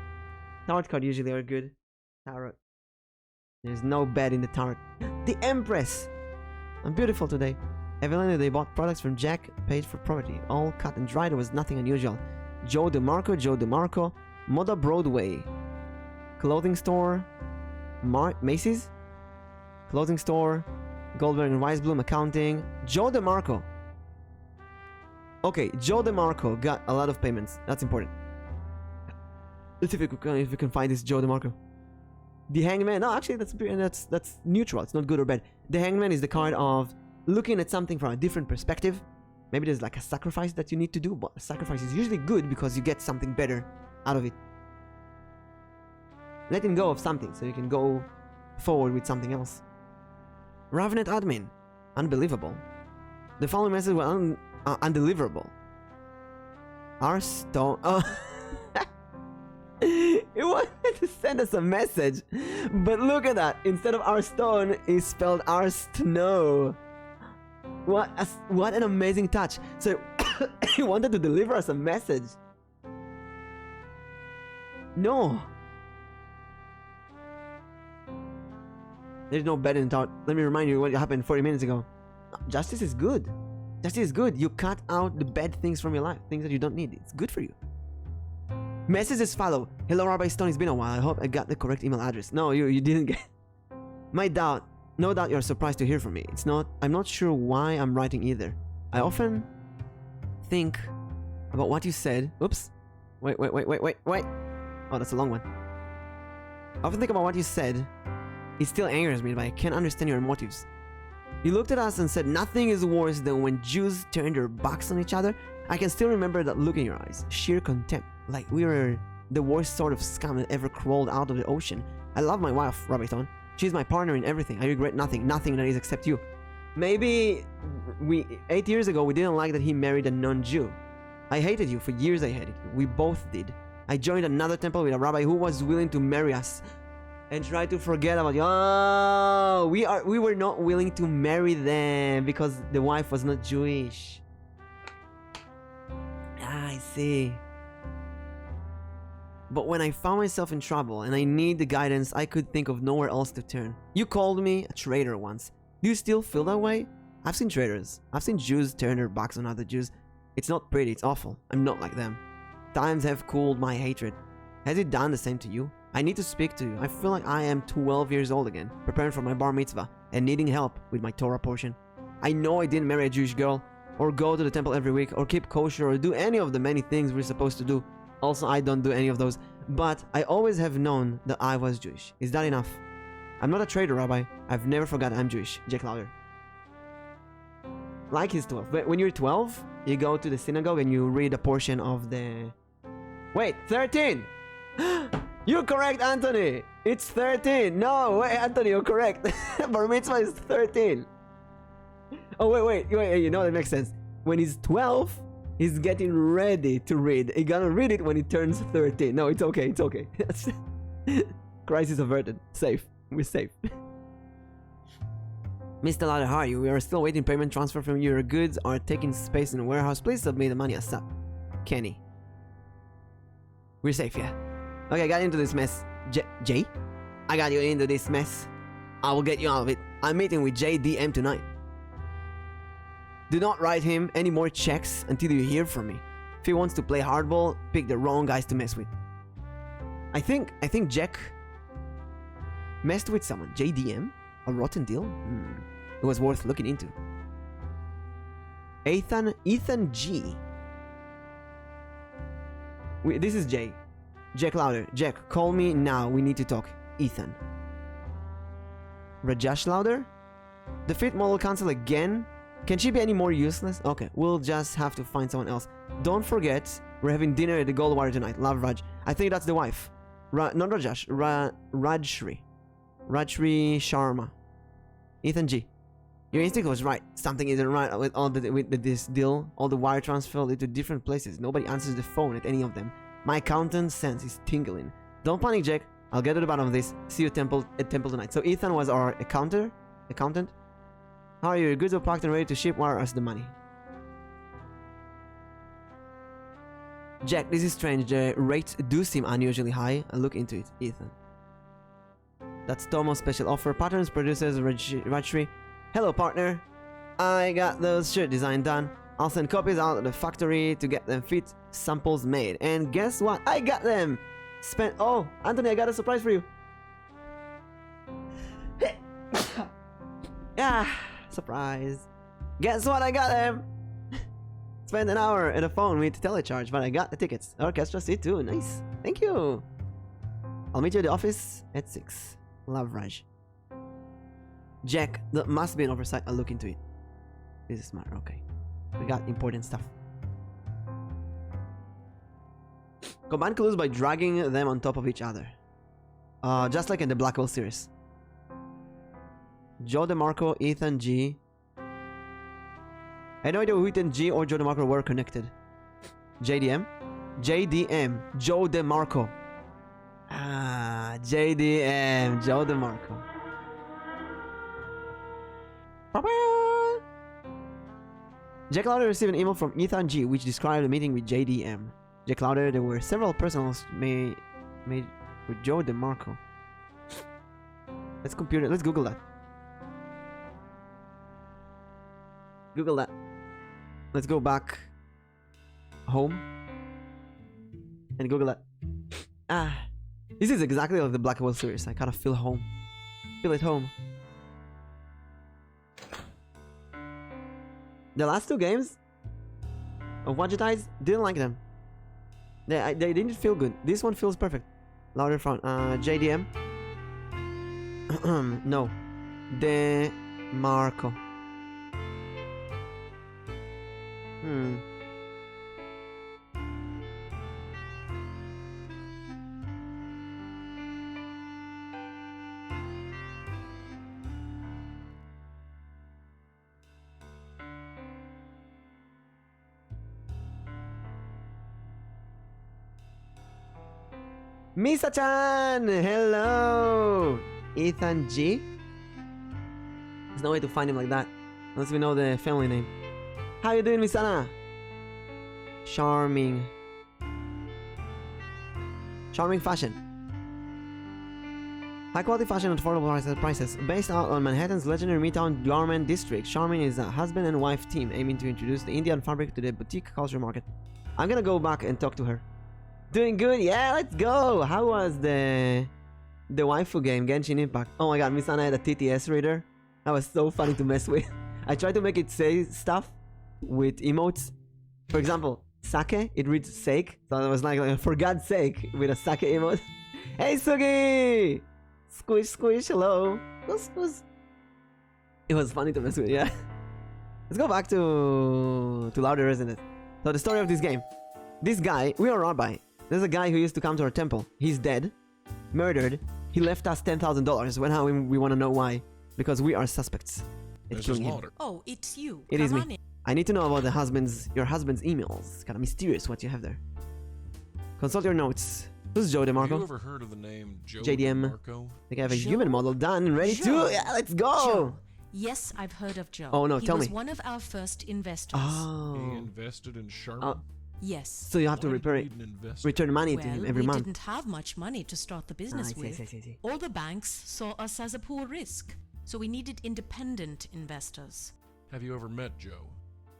Tarot card usually are good. Tarot. There's no bed in the tarot. The Empress. I'm beautiful today. Evidently they bought products from Jack, paid for property. All cut and dried. There was nothing unusual. Joe DeMarco, Joe DeMarco. Moda Broadway. Clothing store. Macy's. Clothing store. Goldberg and Weisblum accounting. Joe DeMarco. Okay, Joe DeMarco got a lot of payments. That's important. Let's see if we can find this Joe DeMarco. The Hangman. No, actually, that's neutral. It's not good or bad. The Hangman is the card of looking at something from a different perspective. Maybe there's like a sacrifice that you need to do, but a sacrifice is usually good because you get something better out of it. Letting go of something so you can go forward with something else. Ravnet admin. Unbelievable. The following message was undeliverable. Our stone. Oh. He wanted to send us a message, but look at that. Instead of our stone, he spelled our snow. What an amazing touch. So he wanted to deliver us a message. No. There's no bed in the tower. Let me remind you what happened 40 minutes ago. Justice is good. Justice is good. You cut out the bad things from your life. Things that you don't need. It's good for you. Messages follow. Hello, Rabbi Stone. It's been a while. I hope I got the correct email address. No, you didn't get. No doubt you're surprised to hear from me. I'm not sure why I'm writing either. I often think about what you said. Oops. Wait. Oh, that's a long one. I often think about what you said. It still angers me, but I can't understand your motives. You looked at us and said nothing is worse than when Jews turn their backs on each other. I can still remember that look in your eyes. Sheer contempt. Like we were the worst sort of scum that ever crawled out of the ocean. I love my wife, Rabbi Stone. She's my partner in everything. I regret nothing. Nothing that is except you. Maybe 8 years ago we didn't like that he married a non-Jew. I hated you. For years I hated you. We both did. I joined another temple with a rabbi who was willing to marry us and tried to forget about you. Oh, we were not willing to marry them because the wife was not Jewish. Ah, I see. But when I found myself in trouble and I need the guidance, I could think of nowhere else to turn. You called me a traitor once. Do you still feel that way? I've seen traitors. I've seen Jews turn their backs on other Jews. It's not pretty, it's awful. I'm not like them. Times have cooled my hatred. Has it done the same to you? I need to speak to you. I feel like I am 12 years old again, preparing for my bar mitzvah and needing help with my Torah portion. I know I didn't marry a Jewish girl, or go to the temple every week, or keep kosher, or do any of the many things we're supposed to do. Also, I don't do any of those. But I always have known that I was Jewish. Is that enough? I'm not a traitor, Rabbi. I've never forgotten I'm Jewish. Jack Louder. Like he's 12. But when you're 12, you go to the synagogue and you read a portion of the... Wait, 13! You're correct, Anthony! It's 13! No, wait, Anthony, you're correct. Bar mitzvah is 13. Oh, wait, you know, that makes sense. When he's 12, he's getting ready to read. He's gonna read it when he turns 13. No, it's okay, it's okay. Crisis averted. Safe. We're safe. Mr. Lauder, how are you? We are still waiting payment transfer from you. Your goods are taking space in the warehouse. Please submit the money ASAP. Kenny. We're safe, yeah. Okay, I got into this mess. Jay? I got you into this mess. I will get you out of it. I'm meeting with JDM tonight. Do not write him any more checks until you hear from me. If he wants to play hardball, pick the wrong guys to mess with. I think Jack messed with someone. JDM? A rotten deal? It was worth looking into. Ethan G. This is Jay. Jack Louder. Jack, call me now. We need to talk. Ethan. Rajesh Louder? Defeat Model Council again? Can she be any more useless? Okay, we'll just have to find someone else. Don't forget, we're having dinner at the Goldwater tonight. Love, Raj. I think that's the wife. Not Rajesh. Rajshri. Rajshri Sharma. Ethan G. Your instinct was right. Something isn't right with this deal. All the wire transfer lead to different places. Nobody answers the phone at any of them. My accountant's sense is tingling. Don't panic, Jack. I'll get to the bottom of this. See you at temple tonight. So Ethan was our accountant. How are you? Your goods are packed and ready to ship. Wire us the money. Jack, this is strange. The rates do seem unusually high. I'll look into it. Ethan. That's Tomo's special offer. Patterns producers Rajshri. Hello, partner. I got those shirt design done. I'll send copies out of the factory to get them fit samples made. And guess what? I got them! Oh, Anthony, I got a surprise for you. Yeah, surprise. Guess what? I got them! Spent an hour at the phone with telecharge, but I got the tickets. Orchestra seat too. Nice. Thank you. I'll meet you at the office at 6. Love, Raj. Jack, that must be an oversight. I'll look into it. This is smart. Okay. We got important stuff. Combine clues by dragging them on top of each other. Just like in the Blackwell series. Joe DeMarco, Ethan G. I had no idea who Ethan G or Joe DeMarco were connected. JDM? JDM. Joe DeMarco. Ah, JDM. Joe DeMarco. Jack Louder received an email from Ethan G, which described a meeting with JDM. Jack Louder, there were several personals made with Joe DeMarco. Let's Google that. Google that. Let's go back home and Google that. This is exactly like the Blackwell series. I kind of feel home. Feel at home. The last 2 games of Watch Eyes, didn't like them. They didn't feel good. This one feels perfect. Louder front. JDM. No. DeMarco. Misa-chan! Hello! Ethan G? There's no way to find him like that. Unless we know the family name. How you doing, Misana? Charming. Charming fashion. High quality fashion at affordable prices. Based out on Manhattan's legendary Midtown garment district, Charming is a husband and wife team aiming to introduce the Indian fabric to the boutique culture market. I'm gonna go back and talk to her. Doing good? Yeah, let's go! How was the waifu game, Genshin Impact? Oh my god, Misana had a TTS reader. That was so funny to mess with. I tried to make it say stuff with emotes. For example, sake, it reads sake. So it was like for God's sake, with a sake emote. Hey Sugi! Squish, squish, hello. It was funny to mess with, yeah. Let's go back to Louder, isn't it? So the story of this game. This guy, we are rabbi. There's a guy who used to come to our temple. He's dead, murdered. He left us $10,000. Well, now we want to know why. Because we are suspects. It's killing him. Oh, it's you. It is Come me. on in. I need to know about your husband's emails. It's kind of mysterious what you have there. Consult your notes. Who's Joe Have you DeMarco? ever heard of the name Joe JDM. DeMarco? I think I have a Joe? human model done and ready Joe. to. Yeah, let's go. Joe. Yes, I've heard of Joe. Oh, no, he tell was me. one of our first investors. He Oh. invested in Charmin? Yes. So you have to Why did repair you it, need an investor? return money to Well, him every we month. didn't have much money to start the business I see, with. I see. All the banks saw us as a poor risk, so we needed independent investors. Have you ever met Joe?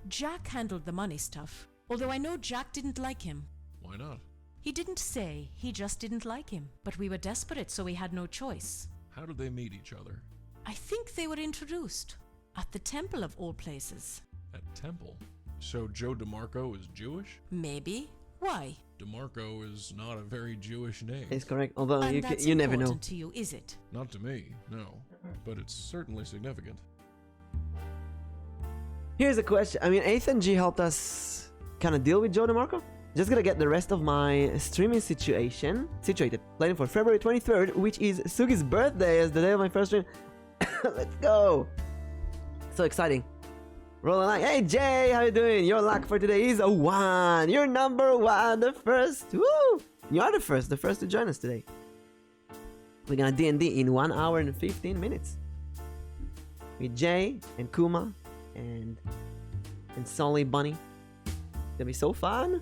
Jack handled the money stuff, although I know Jack didn't like him. Why not? He didn't say, he just didn't like him. But we were desperate, so we had no choice. How did they meet each other? I think they were introduced. At the temple of all places. At Temple. So Joe DeMarco is Jewish? Maybe. Why? DeMarco is not a very Jewish name. It's correct, although And you, that's you never know. important to you, is it? Not to me, no. But it's certainly significant. Here's a question. I mean, Ethan G helped us kind of deal with Joe DeMarco. Just gonna get the rest of my streaming situated. Planning for February 23rd, which is Sugi's birthday, as the day of my first stream. Let's go! So exciting. Roll a line. Hey Jay, how you doing? Your luck for today is a 1. You're number 1, the first. Woo! You are the first to join us today. We're gonna D&D in 1 hour and 15 minutes. With Jay and Kuma and Sully Bunny. It's gonna be so fun.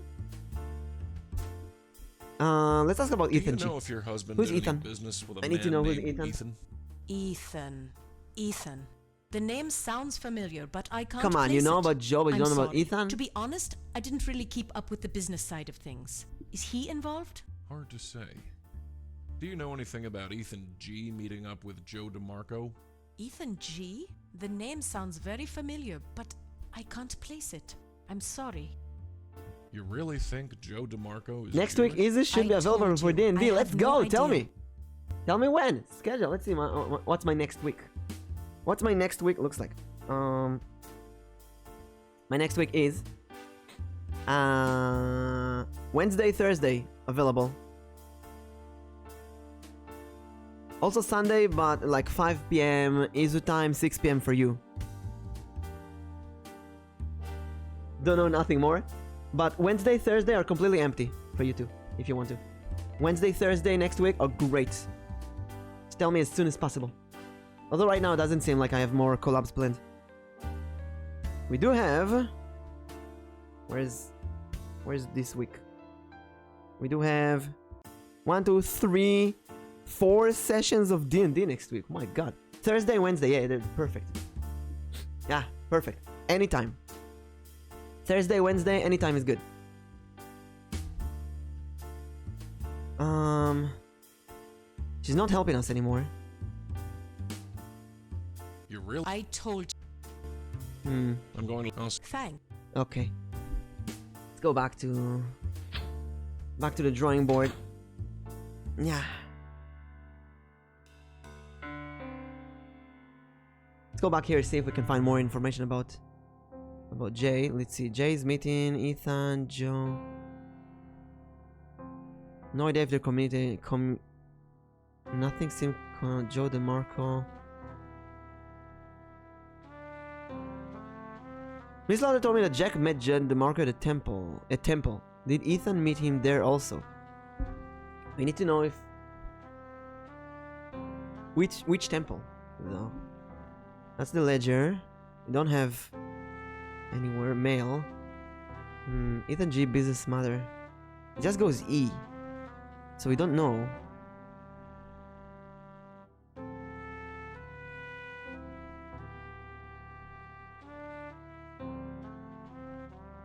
Let's ask about Do Ethan you G. know if your husband Who's did Ethan? any business with a I need to man know who's named Ethan. Ethan. The name sounds familiar, but I can't Come on, you place know it. about Joe, but you I'm don't know about sorry. Ethan? To be honest, I didn't really keep up with the business side of things. Is he involved? Hard to say. Do you know anything about Ethan G meeting up with Joe DeMarco? Ethan G? The name sounds very familiar, but I can't place it. I'm sorry. You really think Joe DeMarco is Next week Jewish? is should I be available told for you, D&D. I Let's have go. no Tell idea. me. Tell me when. Schedule. Let's see. What's my next week? What's my next week looks like? My next week is Wednesday, Thursday available. Also Sunday, but like 5 p.m. Izu time, 6 p.m. for you. Don't know nothing more. But Wednesday, Thursday are completely empty for you too, if you want to. Wednesday, Thursday next week are great. Just tell me as soon as possible. Although right now it doesn't seem like I have more collabs planned. We do have... Where's this week? We do have 1, 2, 3, 4 sessions of D&D next week. My god. Thursday and Wednesday, yeah, they're perfect. Yeah, perfect. Anytime. Thursday, Wednesday, anytime is good. She's not helping us anymore. You really? I told you. I'm going to ask. Thanks. Okay. Let's go back to the drawing board. Yeah. Let's go back here, see if we can find more information about Jay. Let's see. Jay's meeting Ethan, Joe. No idea if they're community. Nothing seemed. Joe DeMarco. Miss Lauder told me that Jack met Joe DeMarco at a temple. Did Ethan meet him there also? We need to know if which temple though. That's the ledger. We don't have anywhere mail. Ethan G business mother. It just goes E. So we don't know.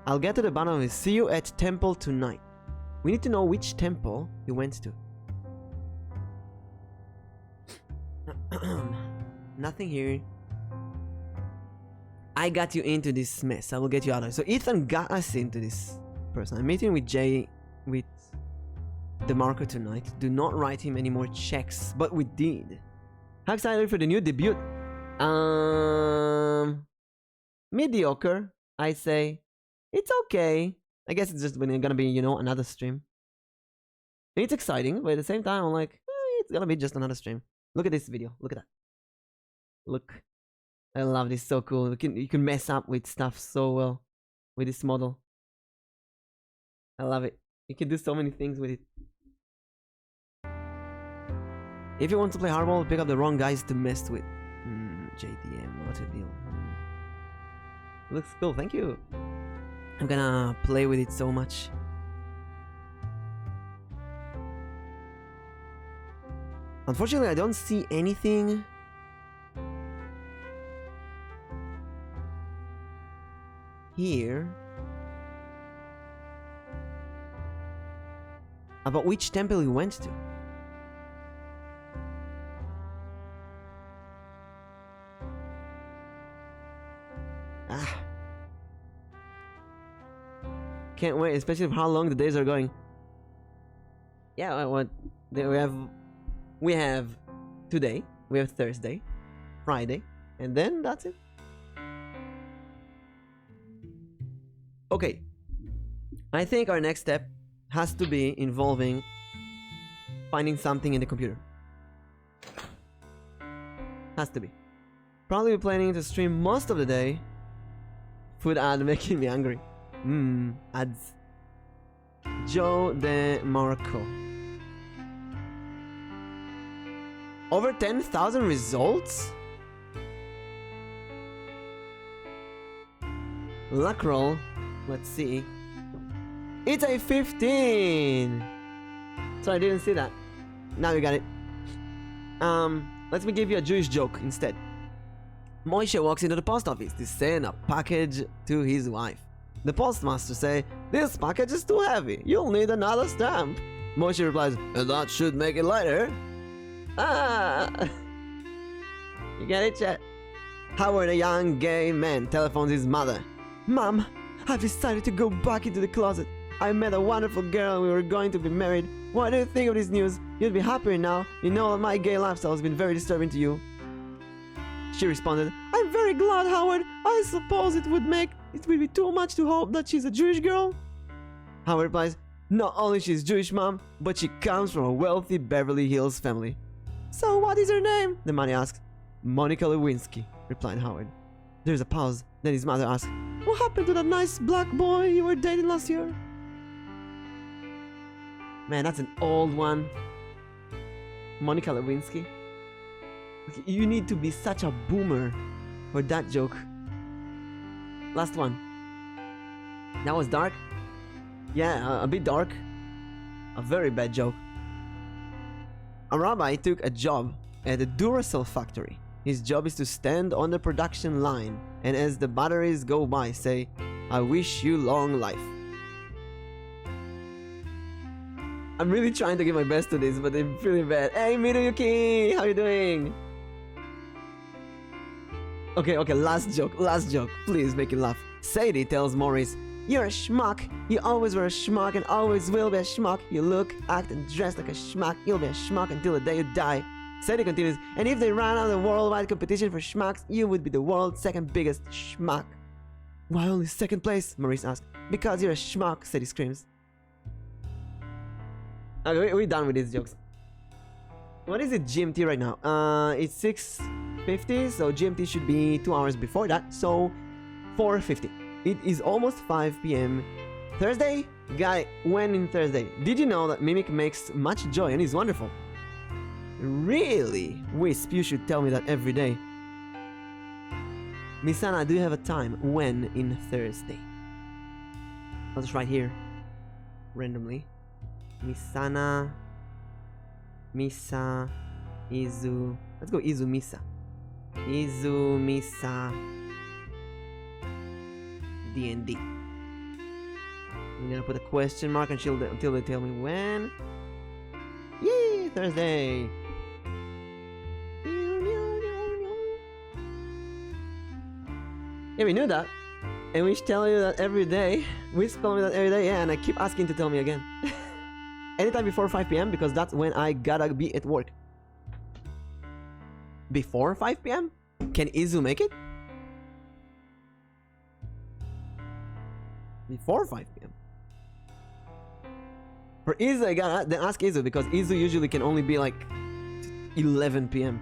I'll get to the bottom of it. See you at temple tonight. We need to know which temple you went to. Nothing here. I got you into this mess. I will get you out of it. So Ethan got us into this person. I'm meeting with Jay with DeMarco tonight. Do not write him any more checks, but we did. How excited for the new debut? Mediocre, I say. It's okay. I guess it's just gonna be, you know, another stream. It's exciting, but at the same time, I'm like, it's gonna be just another stream. Look at this video. Look at that. Look. I love this. So cool. You can mess up with stuff so well with this model. I love it. You can do so many things with it. If you want to play hardball, pick up the wrong guys to mess with. JDM, what a deal. Looks cool. Thank you. I'm gonna play with it so much. Unfortunately, I don't see anything here about which temple we went to. Can't wait, especially for how long the days are going. Yeah, what we have today, we have Thursday, Friday, and then that's it. Okay, I think our next step has to be involving finding something in the computer. Has to be. Probably planning to stream most of the day. Food ad making me hungry. Ads. Joe DeMarco. Over 10,000 results? Luck roll. Let's see. It's a 15! Sorry, I didn't see that. Now we got it. Let me give you a Jewish joke instead. Moshe walks into the post office to send a package to his wife. The postmaster say, "This package is too heavy. You'll need another stamp." Moshe replies, "That should make it lighter." Ah! You get it, chat? Howard, a young gay man, telephones his mother. "Mom, I've decided to go back into the closet. I met a wonderful girl and we were going to be married. What do you think of this news? You'd be happier now. You know that my gay lifestyle has been very disturbing to you." She responded, "I'm very glad, Howard. I suppose it would be too much to hope that she's a Jewish girl." Howard replies, "Not only she's Jewish, Mom, but she comes from a wealthy Beverly Hills family." "So what is her name?" the man asks. "Monica Lewinsky," replied Howard. There's a pause. Then his mother asks, "What happened to that nice black boy you were dating last year?" Man, that's an old one. Monica Lewinsky. You need to be such a boomer for that joke. Last one. That was dark. Yeah, a bit dark. A very bad joke. A rabbi took a job at a Duracell factory. His job is to stand on the production line and as the batteries go by say, "I wish you long life." I'm really trying to give my best to this, but I'm feeling bad. Hey Miruyuki, how you doing? Okay, last joke, please make it laugh. Sadie tells Maurice, "You're a schmuck. You always were a schmuck and always will be a schmuck. You look, act, and dress like a schmuck. You'll be a schmuck until the day you die." Sadie continues, "And if they ran out of the worldwide competition for schmucks, you would be the world's second biggest schmuck." "Why only second place?" Maurice asks. "Because you're a schmuck," Sadie screams. Okay, we're done with these jokes. What is it GMT right now? It's 6:50, so GMT should be 2 hours before that, so 4:50. It is almost 5 p.m. Thursday? Guy, when in Thursday? Did you know that Mimic makes much joy and is wonderful? Really? Wisp, you should tell me that every day. Misana, do you have a time when in Thursday? I'll just write here. Randomly. Misana. Misa. Izu. Let's go Izu Misa. Izu Misa. D&D. I'm gonna put a question mark until they tell me when. Yay! Thursday! Yeah, we knew that. And we tell you that every day. We tell me that every day, yeah, and I keep asking to tell me again. Anytime before 5 p.m. because that's when I gotta be at work. Before 5 p.m.? Can Izu make it? Before 5 p.m. For Izu, I gotta then ask Izu because Izu usually can only be like 11 p.m.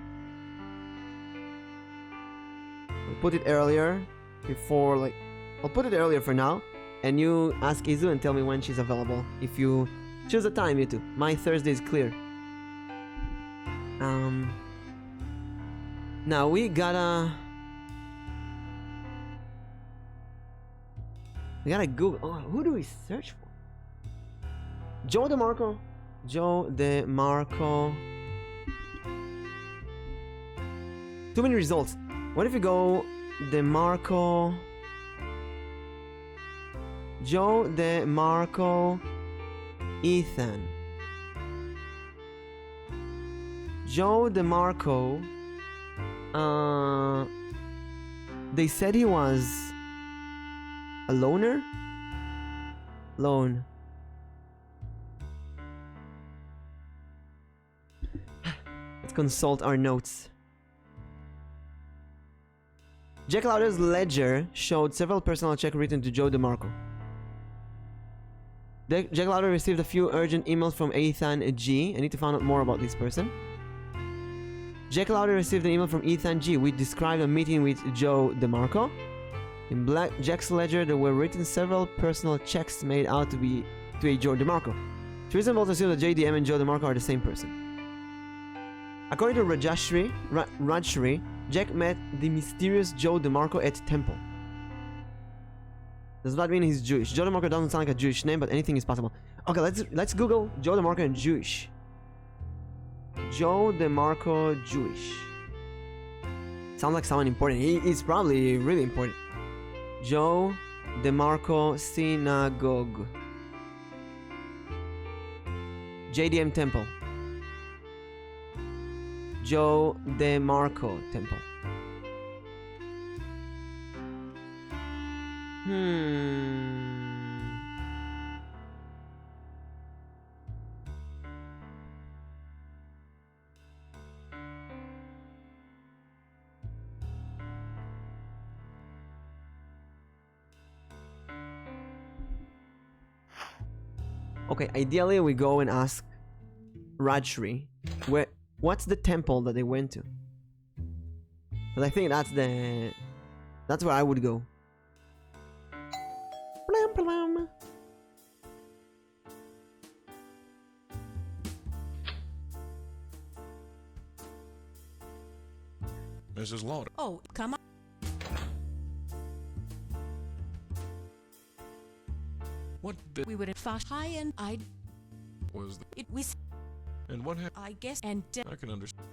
I'll put it earlier before like I'll put it earlier for now, and you ask Izu and tell me when she's available. If you choose a time, you two. My Thursday is clear. Now we gotta Google. Oh, who do we search for? Joe DeMarco. Joe DeMarco. Too many results. What if you go DeMarco? Joe DeMarco. Ethan. Joe DeMarco. They said he was a loner? Lone. Let's consult our notes. Jack Lauder's ledger showed several personal checks written to Joe DeMarco. Jack Lauder received a few urgent emails from Ethan G. I need to find out more about this person. Jack Lauder received an email from Ethan G. which described a meeting with Joe DeMarco. In Jack's ledger, there were written several personal checks made out to a Joe DeMarco. It's reasonable to assume that JDM and Joe DeMarco are the same person. According to Rajshri, Jack met the mysterious Joe DeMarco at Temple. Does that mean he's Jewish? Joe DeMarco doesn't sound like a Jewish name, but anything is possible. Okay, let's Google Joe DeMarco and Jewish. Joe DeMarco Jewish. Sounds like someone important. He's probably really important. Joe DeMarco Synagogue. JDM Temple. Joe DeMarco Temple. Okay, ideally we go and ask Rajshri what's the temple that they went to? But I think that's where I would go. Blam, blam. Mrs. Lauder. Oh, come on. What the We were at fast high and was the... it was And what happened? I guess and I can understand.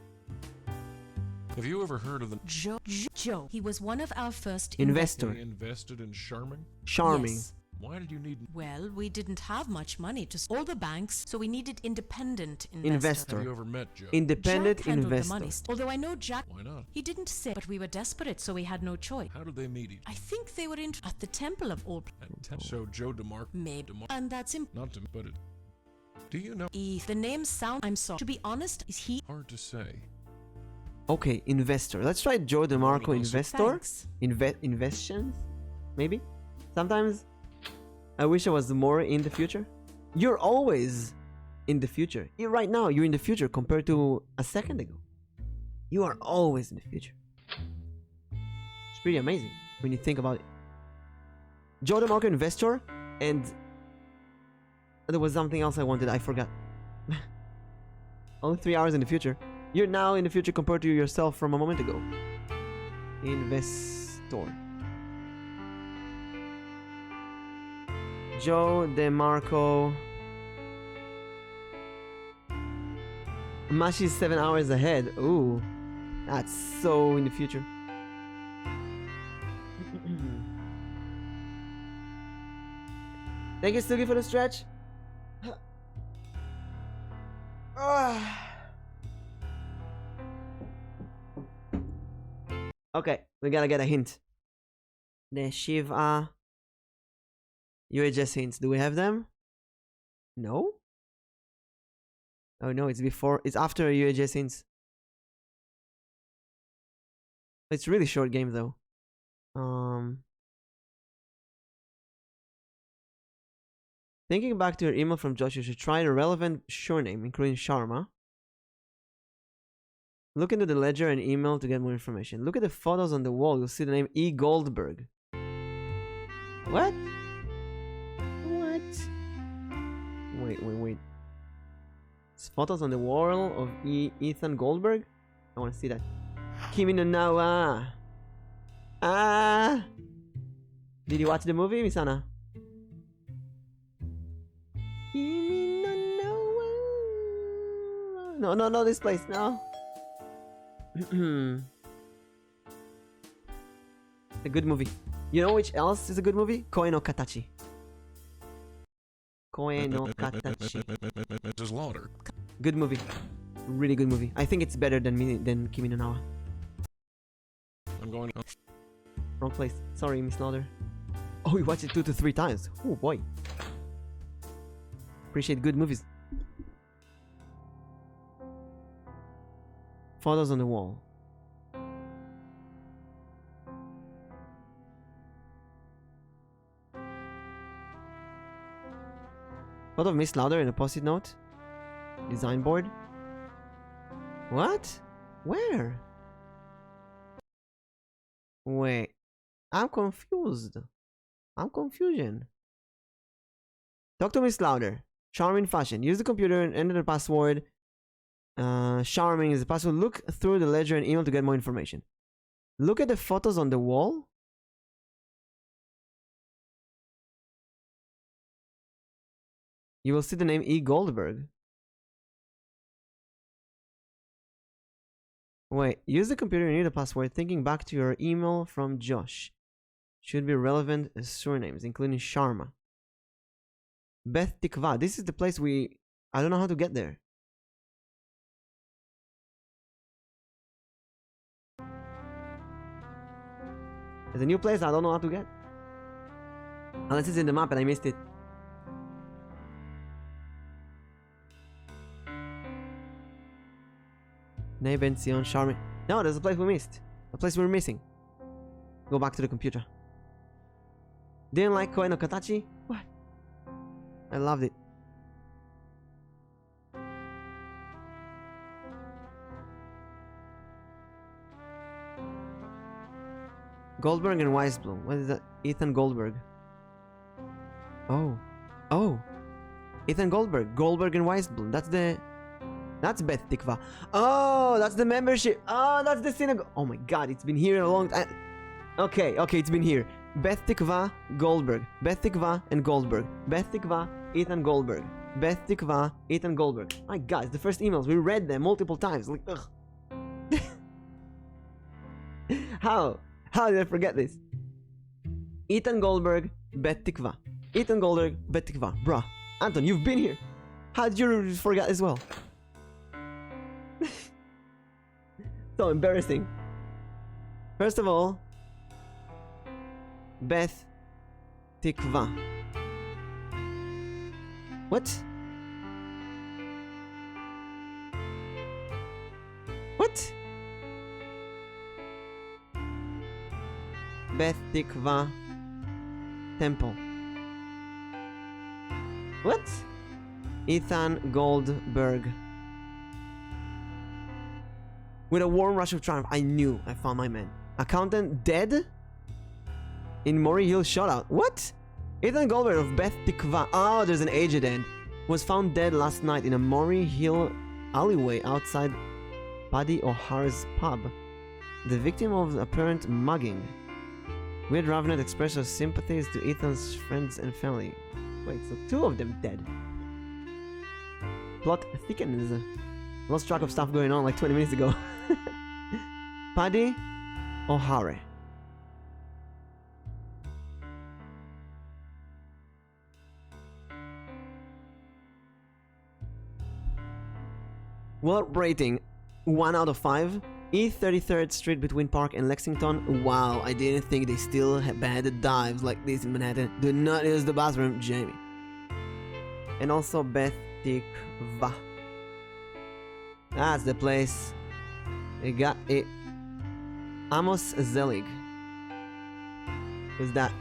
Have you ever heard of the... Joe. He was one of our first Investor. He invested in Charming? Charming. Yes. Why did you need... Well, we didn't have much money to all the banks, so we needed independent Investor. Have you ever met Joe? Independent Jack handled investor. the money. Although I know Jack, Why not? he didn't say, but we were desperate, so we had no choice. How did they meet each I think they were at the temple of all So Joe DeMarco... maybe, and that's him. Not to... But it... Do you know... The name sound. I'm sorry. To be honest, is he? Hard to say. Okay, investor. Let's try Joe DeMarco investor. Thanks. Investions? Maybe? Sometimes I wish I was more in the future. You're always in the future. Right now, you're in the future compared to a second ago. You are always in the future. It's pretty amazing when you think about it. Joe DeMarco investor and There was something else I wanted. I forgot. Only 3 hours in the future. You're now in the future compared to yourself from a moment ago. Investor. Joe DeMarco. Mashi's 7 hours ahead. Ooh. That's so in the future. Thank you, Sugi, for the stretch. Okay, we gotta get a hint. The Shivah UHS hints. Do we have them? No? Oh no, it's before. It's after UHS hints. It's really short game though. Thinking back to your email from Josh, you should try the relevant surname, including Sharma. Look into the ledger and email to get more information. Look at the photos on the wall. You'll see the name E. Goldberg. What? What? Wait. It's photos on the wall of Ethan Goldberg? I want to see that. Kimi no Nawa. Ah. Did you watch the movie, Misana? Kimi no Nawa. No, this place, no. A good movie. You know which else is a good movie? Koe no Katachi. Koe no Katachi. Mrs. Lauder. Good movie. Really good movie. I think it's better than Kimi no Nawa. I'm going to... Wrong place. Sorry, Miss Lauder. Oh, we watched it 2 to 3 times. Oh boy. Appreciate good movies. Photos on the wall. Photo of Miss Lauder in a post-it note? Design board? What? Where? Wait. I'm confused. I'm confusion. Talk to Miss Lauder. Charming fashion. Use the computer and enter the password. Charming is the password. Look through the ledger and email to get more information. Look at the photos on the wall. You will see the name E. Goldberg. Wait, use the computer and enter the password. Thinking back to your email from Josh. Should be relevant surnames, including Sharma. Beth Tikva. This is the place I don't know how to get there. There's a new place I don't know how to get. Unless it's in the map and I missed it. Neben Sion Charmin. No, there's a place we missed. A place we're missing. Go back to the computer. Didn't like Koe no Katachi? What? I loved it. Goldberg and Weisblum. What is that? Ethan Goldberg. Oh. Ethan Goldberg. Goldberg and Weisblum. That's Beth Tikva. Oh, that's the membership. Oh, that's the synagogue. Oh my god, it's been here a long time. Okay, it's been here. Beth Tikva, Goldberg. Beth Tikva and Goldberg. Beth Tikva, Ethan Goldberg. Beth Tikva, Ethan Goldberg. My god, it's the first emails. We read them multiple times. Like, ugh. How did I forget this? Ethan Goldberg, Beth Tikva. Ethan Goldberg, Beth Tikva. Bruh. Anton, you've been here. How did you forget as well? So embarrassing. First of all, Beth Tikva. What? What? Beth Tikva Temple. What? Ethan Goldberg. With a warm rush of triumph, I knew I found my man. Accountant dead? In Maury Hill shutout. What? Ethan Goldberg of Beth Tikva. Oh, there's an age at the end. was found dead last night in a Murray Hill alleyway outside Paddy O'Hara's pub. The victim of apparent mugging. Weird Ravenet expressed her sympathies to Ethan's friends and family. Wait, so 2 of them dead. Plot thickens. Lost track of stuff going on like 20 minutes ago. Paddy O'Hara. World rating 1 out of 5. East 33rd Street between Park and Lexington. Wow, I didn't think they still had dives like this in Manhattan. Do not use the bathroom, Jamie. And also Beth Tikva. That's the place. It got it. Amos Zelig. Who's that?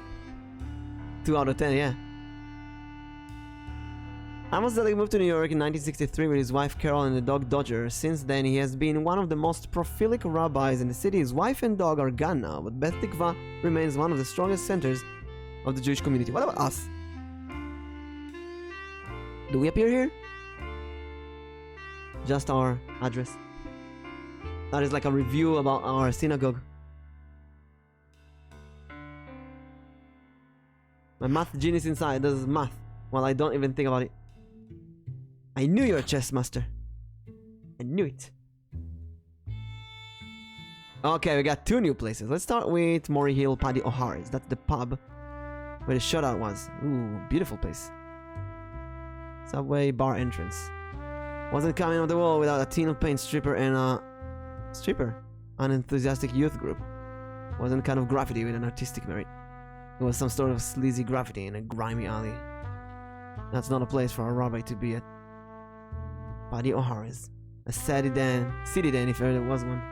2 out of 10, yeah. Amos Zelig moved to New York in 1963 with his wife Carol and the dog Dodger. Since then, he has been one of the most prolific rabbis in the city. His wife and dog are gone now, but Beth Tikva remains one of the strongest centers of the Jewish community. What about us? Do we appear here? Just our address. That is like a review about our synagogue. My math genius inside does math while I don't even think about it. I knew you're a chess master. I knew it. Okay, we got 2 new places. Let's start with Murray Hill Paddy O'Hara's. That's the pub where the shutout was. Ooh, beautiful place. Subway bar entrance. Wasn't coming on the wall without a tin of paint stripper and a... Stripper? An enthusiastic youth group. Wasn't kind of graffiti with an artistic merit. It was some sort of sleazy graffiti in a grimy alley. That's not a place for a rabbi to be at. Paddy O'Hara's. A city den if there was one.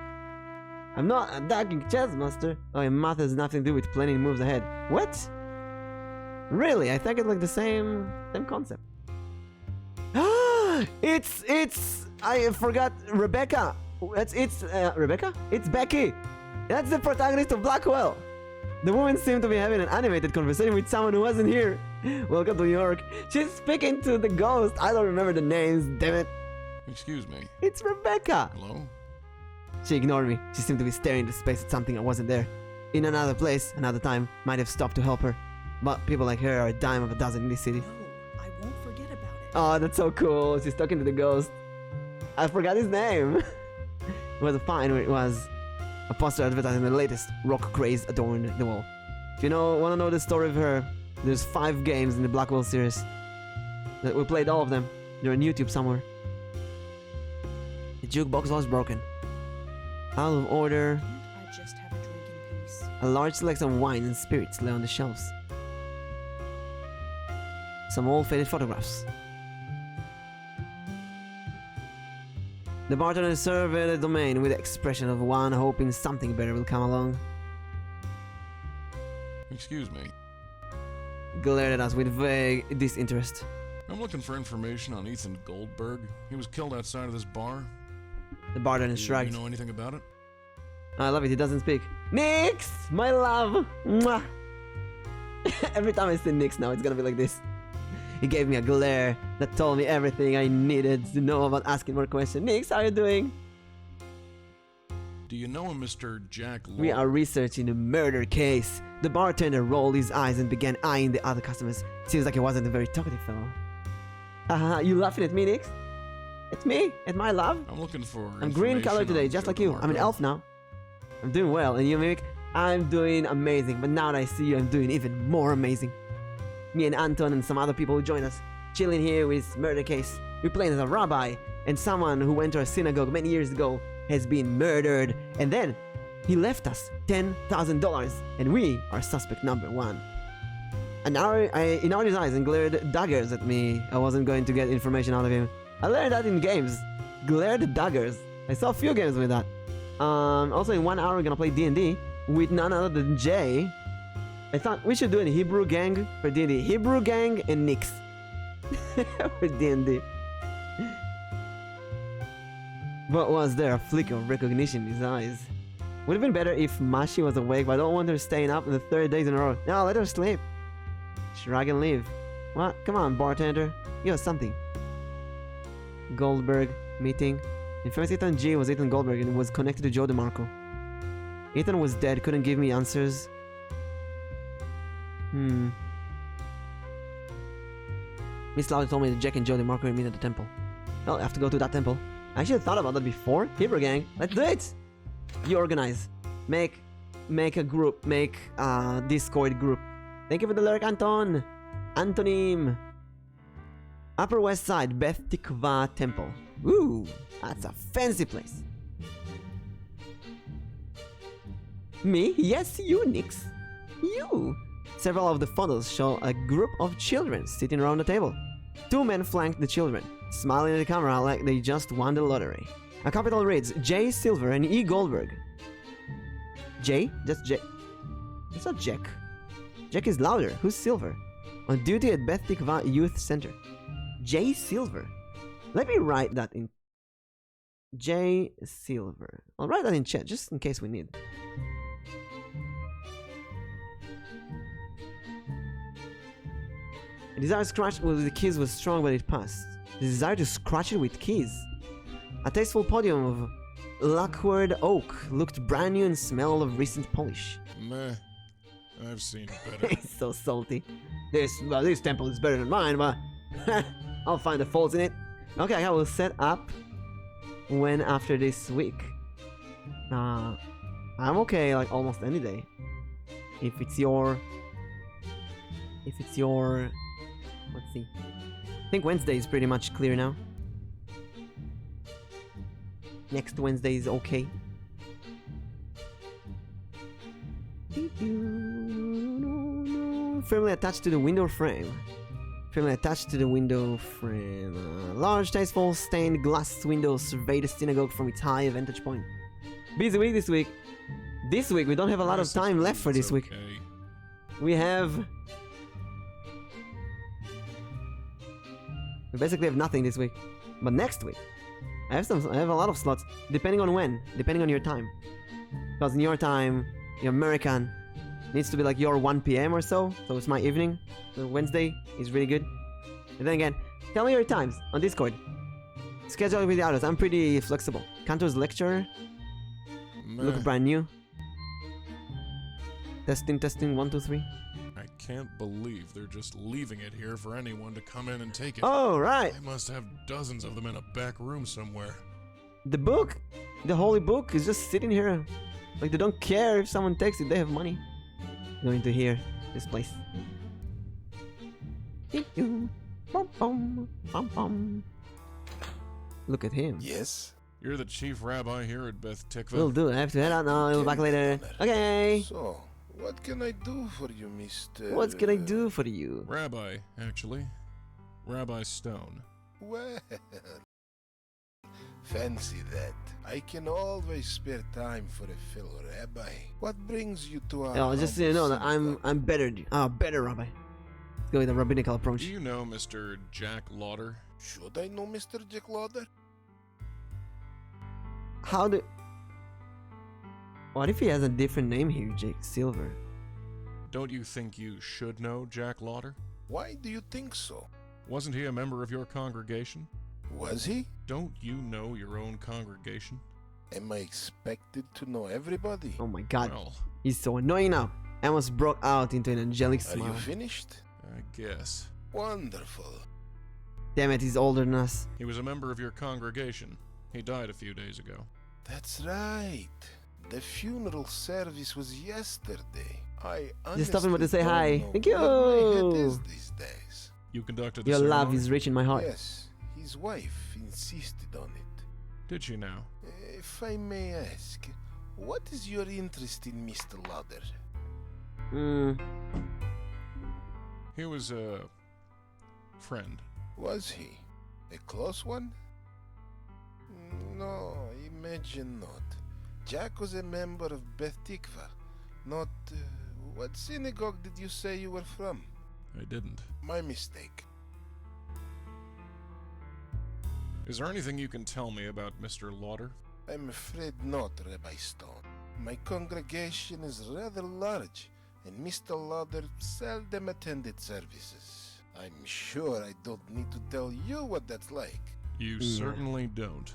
I'm not attacking chess, master. Oh, and math has nothing to do with planning moves ahead. What? Really? I think it's like the same concept. It's I forgot Rebecca. It's Rebecca? It's Becky. That's the protagonist of Blackwell. The woman seemed to be having an animated conversation with someone who wasn't here. Welcome to New York. She's speaking to the ghost. I don't remember the names, damn it. Excuse me. It's Rebecca. Hello? She ignored me. She seemed to be staring into space at something that wasn't there. In another place, another time, might have stopped to help her. But people like her are a dime of a dozen in this city. No, I won't forget about it. Oh, that's so cool. She's talking to the ghost. I forgot his name. It was a fine when it was a poster advertising the latest rock craze adorned the wall. If you want to know the story of her, there's 5 games in the Blackwell series. We played all of them. They're on YouTube somewhere. The jukebox was broken. Out of order. Can't I just have a drink in peace? A large selection of wine and spirits lay on the shelves. Some old faded photographs. The bartender surveyed the domain with the expression of one hoping something better will come along. Excuse me. Glared at us with vague disinterest. I'm looking for information on Ethan Goldberg. He was killed outside of this bar. The bartender You shrugged. know anything about it? I love it, he doesn't speak. Nix! My love! Mwah! Every time I say Nix now, it's gonna be like this. He gave me a glare that told me everything I needed to know about asking more questions. Nix, how are you doing? Do you know a Mr. Jack Law? We are researching a murder case. The bartender rolled his eyes and began eyeing the other customers. Seems like he wasn't a very talkative fellow. Haha, you laughing at me, Nix? It's me, at my love. I'm looking for I'm green colored today, just like you. I'm an elf now. I'm doing well, and you, Mimic? I'm doing amazing, but now that I see you, I'm doing even more amazing. Me and Anton and some other people who joined us, chilling here with murder case. We're playing as a rabbi, and someone who went to our synagogue many years ago has been murdered, and then he left us $10,000, and we are suspect number 1. And he narrowed his eyes and glared daggers at me. I wasn't going to get information out of him. I learned that in games. Glared daggers. I saw a few games with that. Also in 1 hour we're gonna play D&D with none other than Jay. I thought we should do a Hebrew gang for D&D. Hebrew gang and Nix for D&D. But was there a flicker of recognition in his eyes? Would have been better if Mashi was awake, but I don't want her staying up in the 3rd days in a row. No, let her sleep. Shrug and leave. What? Come on, bartender. You have something. Goldberg meeting. Infamous Ethan G was Ethan Goldberg and was connected to Joe DeMarco. Ethan was dead, couldn't give me answers. Miss Lauder told me that Jack and Joe DeMarco meet at the temple. Well, I have to go to that temple. I actually thought about that before. Hebrew gang, let's do it! You organize. Make a group. Make a Discord group. Thank you for the lyric, Anton! Antonym! Upper West Side, Beth Tikva Temple. Ooh, that's a fancy place. Me? Yes, you, Nix. You! Several of the photos show a group of children sitting around the table. Two men flank the children, smiling at the camera like they just won the lottery. A capital reads J. Silver and E. Goldberg. J? Just J. It's not Jack. Jack is louder. Who's Silver? On duty at Beth Tikva Youth Center. J. Silver. Let me write that in. J. Silver. I'll write that in chat just in case we need. The desire to scratch with the keys was strong, but it passed. The desire to scratch it with keys. A tasteful podium of lacquered oak looked brand new and smelled of recent polish. Meh. I've seen better. He's so salty. This temple is better than mine, but I'll find the faults in it. Okay, I will set up when after this week. I'm okay like almost any day. If it's your let's see. I think Wednesday is pretty much clear now. Next Wednesday is okay. Firmly attached to the window frame. Firmly attached to the window frame. Large, tasteful, stained glass windows survey the synagogue from its high vantage point. Busy week this week. This week we don't have a lot of time left for this week. We basically have nothing this week. But next week, I have a lot of slots, depending on when, depending on your time. Because in your time, your American needs to be like your 1 p.m. or so it's my evening. So Wednesday is really good. And then again, tell me your times on Discord. Schedule it with the others. I'm pretty flexible. Cantor's lecture. Look brand new. Testing, 1, 2, 3. I can't believe they're just leaving it here for anyone to come in and take it. Oh, right. They must have dozens of them in a back room somewhere. The book, the holy book, is just sitting here. Like they don't care if someone takes it. They have money. Going to here, this place. Look at him. Yes? You're the chief rabbi here at Beth Tikva. Will do. I have to head out now. I'll be back later. Okay. So, what can I do for you, Mr. What can I do for you? Rabbi, actually. Rabbi Stone. Well, fancy that. I can always spare time for a fellow rabbi. What brings you to our Oh, just so you know that humble I'm better. Better rabbi. Let's go with a rabbinical approach. Do you know Mr. Jack Lauder? Should I know Mr. Jack Lauder? How do... What if he has a different name here, Jake Silver? Don't you think you should know Jack Lauder? Why do you think so? Wasn't he a member of your congregation? Was he? Don't you know your own congregation? Am I expected to know everybody? Oh my god. Well, He's so annoying now. Amos broke out into an angelic Are smile. you finished? I guess. Wonderful. Damn it, he's older than us. He was a member of your congregation. He died a few days ago. That's right. The funeral service was yesterday. I Just stopping by to say honestly hi. don't know Thank where my head you. is these days. You conducted the Your love ceremony? is reaching my heart. Yes, his wife insisted on it. Did she now? If I may ask, what is your interest in Mr. Lauder? He was a friend. Was he? A close one? No, imagine not. Jack was a member of Beth Tikva. Not... what synagogue did you say you were from? I didn't. My mistake. Is there anything you can tell me about Mr. Lauder? I'm afraid not, Rabbi Stone. My congregation is rather large, and Mr. Lauder seldom attended services. I'm sure I don't need to tell you what that's like. You Yeah. certainly don't.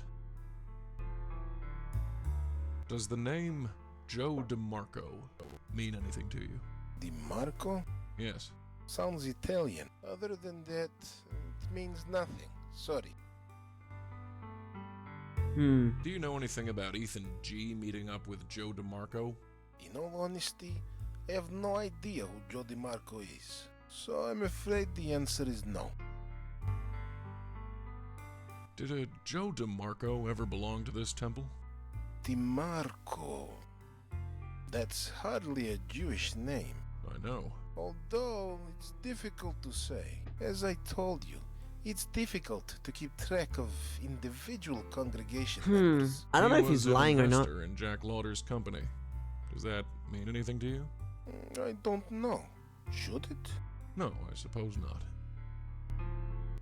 Does the name Joe DeMarco mean anything to you? DiMarco? Yes. Sounds Italian. Other than that, it means nothing. Sorry. Hmm. Do you know anything about Ethan G meeting up with Joe DeMarco? In all honesty, I have no idea who Joe DiMarco is. So I'm afraid the answer is no. Did a Joe DeMarco ever belong to this temple? DiMarco. That's hardly a Jewish name. I know. Although it's difficult to say. As I told you, it's difficult to keep track of individual congregation members. I don't know He if he's was an lying or not. investor in Jack Lauder's company. Does that mean anything to you? I don't know. Should it? No, I suppose not.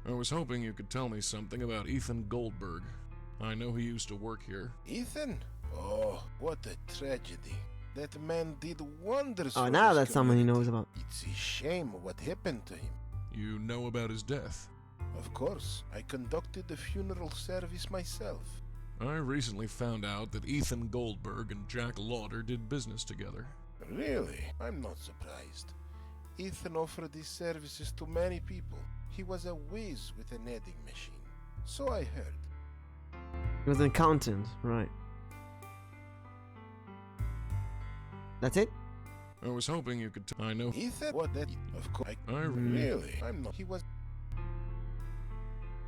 I was hoping you could tell me something about Ethan Goldberg. I know he used to work here. Ethan? Oh, what a tragedy. That man did wonders Oh, for now this that's someone he community. knows about. It's a shame what happened to him. You know about his death. Of course, I conducted the funeral service myself. I recently found out that Ethan Goldberg and Jack Lauder did business together. Really? I'm not surprised. Ethan offered his services to many people. He was a whiz with an adding machine. So I heard. He was an accountant, right? That's it? I was hoping you could I know. Ethan? What that? Of course. Really? I'm not. He was.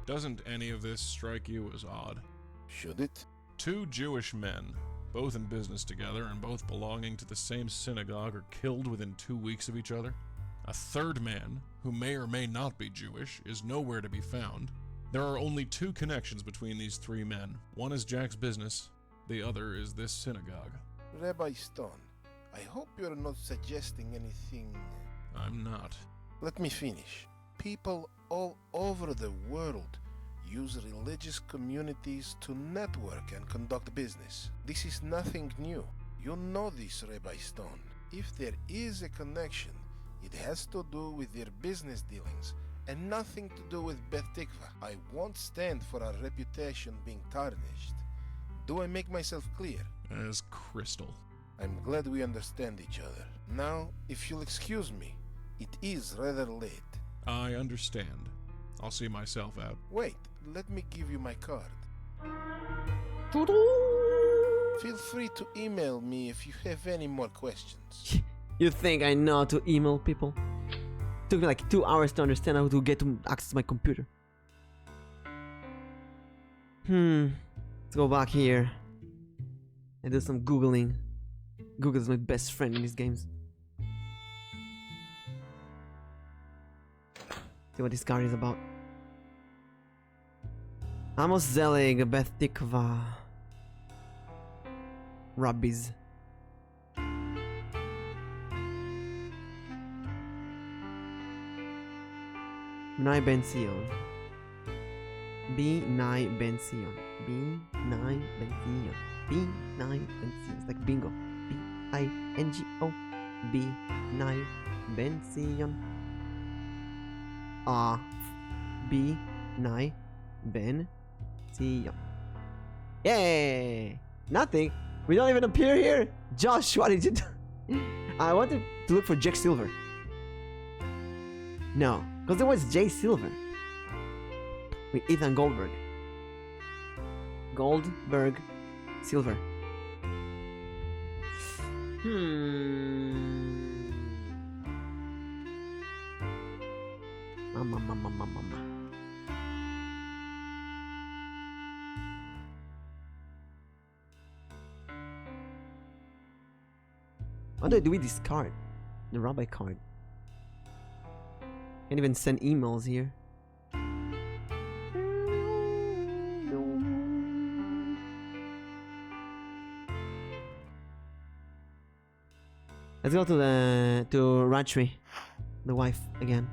Doesn't any of this strike you as odd? Should it? Two Jewish men, both in business together and both belonging to the same synagogue, are killed within 2 weeks of each other. A third man, who may or may not be Jewish, is nowhere to be found. There are only two connections between these three men. One is Jack's business, the other is this synagogue. Rabbi Stone, I hope you're not suggesting anything. I'm not. Let me finish. People all over the world use religious communities to network and conduct business. This is nothing new. You know this, Rabbi Stone. If there is a connection, it has to do with their business dealings and nothing to do with Beth Tikva. I won't stand for our reputation being tarnished. Do I make myself clear? As crystal. I'm glad we understand each other. Now, if you'll excuse me, it is rather late. I understand. I'll see myself out. Wait, let me give you my card. Feel free to email me if you have any more questions. You think I know how to email people? Took me like 2 hours to understand how to get to access my computer. Let's go back here and do some googling. Google's my best friend in these games. See what this card is about. Amos Zelig, Beth Tikva, Rabbiz. Bnai Ben Sion. Bnai Ben Sion. Bnai Ben Sion. Bnai Ben Sion. It's like bingo. B-I-N-G-O. Bnai Ben Sion. Bnai Ben Sion. Yay! Nothing. We don't even appear here. Josh, what did you do? I wanted to look for Jack Silver. No, because there was Jay Silver with Ethan Goldberg. Goldberg, Silver. Mama. What do I do with this card? The rabbi card. Can't even send emails here. Let's go to Ratri, the wife again.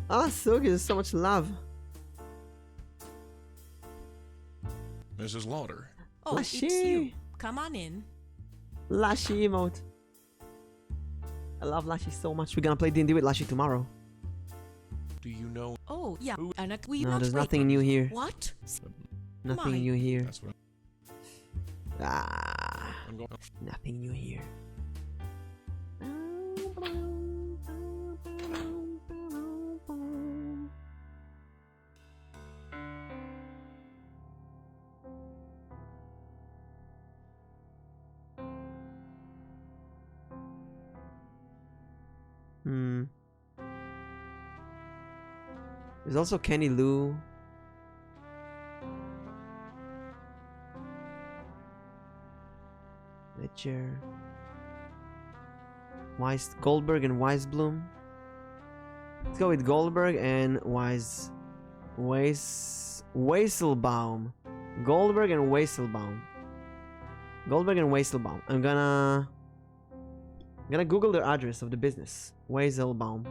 Ah, so good, so much love. Mrs. Lauder. Oh, it's Lashy. you. Come on in. Lashy emote. I love Lashy so much. We're gonna play D&D with Lashy tomorrow. Do you know Oh, yeah. And we No, not there's wait. nothing new here. What? Nothing My. new here. that's what Ah, I'm going? nothing new here. Hmm. There's also Kenny Lou. Ledger. Goldberg and Weisblum. Let's go with Goldberg and Weiselbaum. Goldberg and Weiselbaum. Goldberg and Weiselbaum. I'm gonna Google their address of the business. Weiselbaum.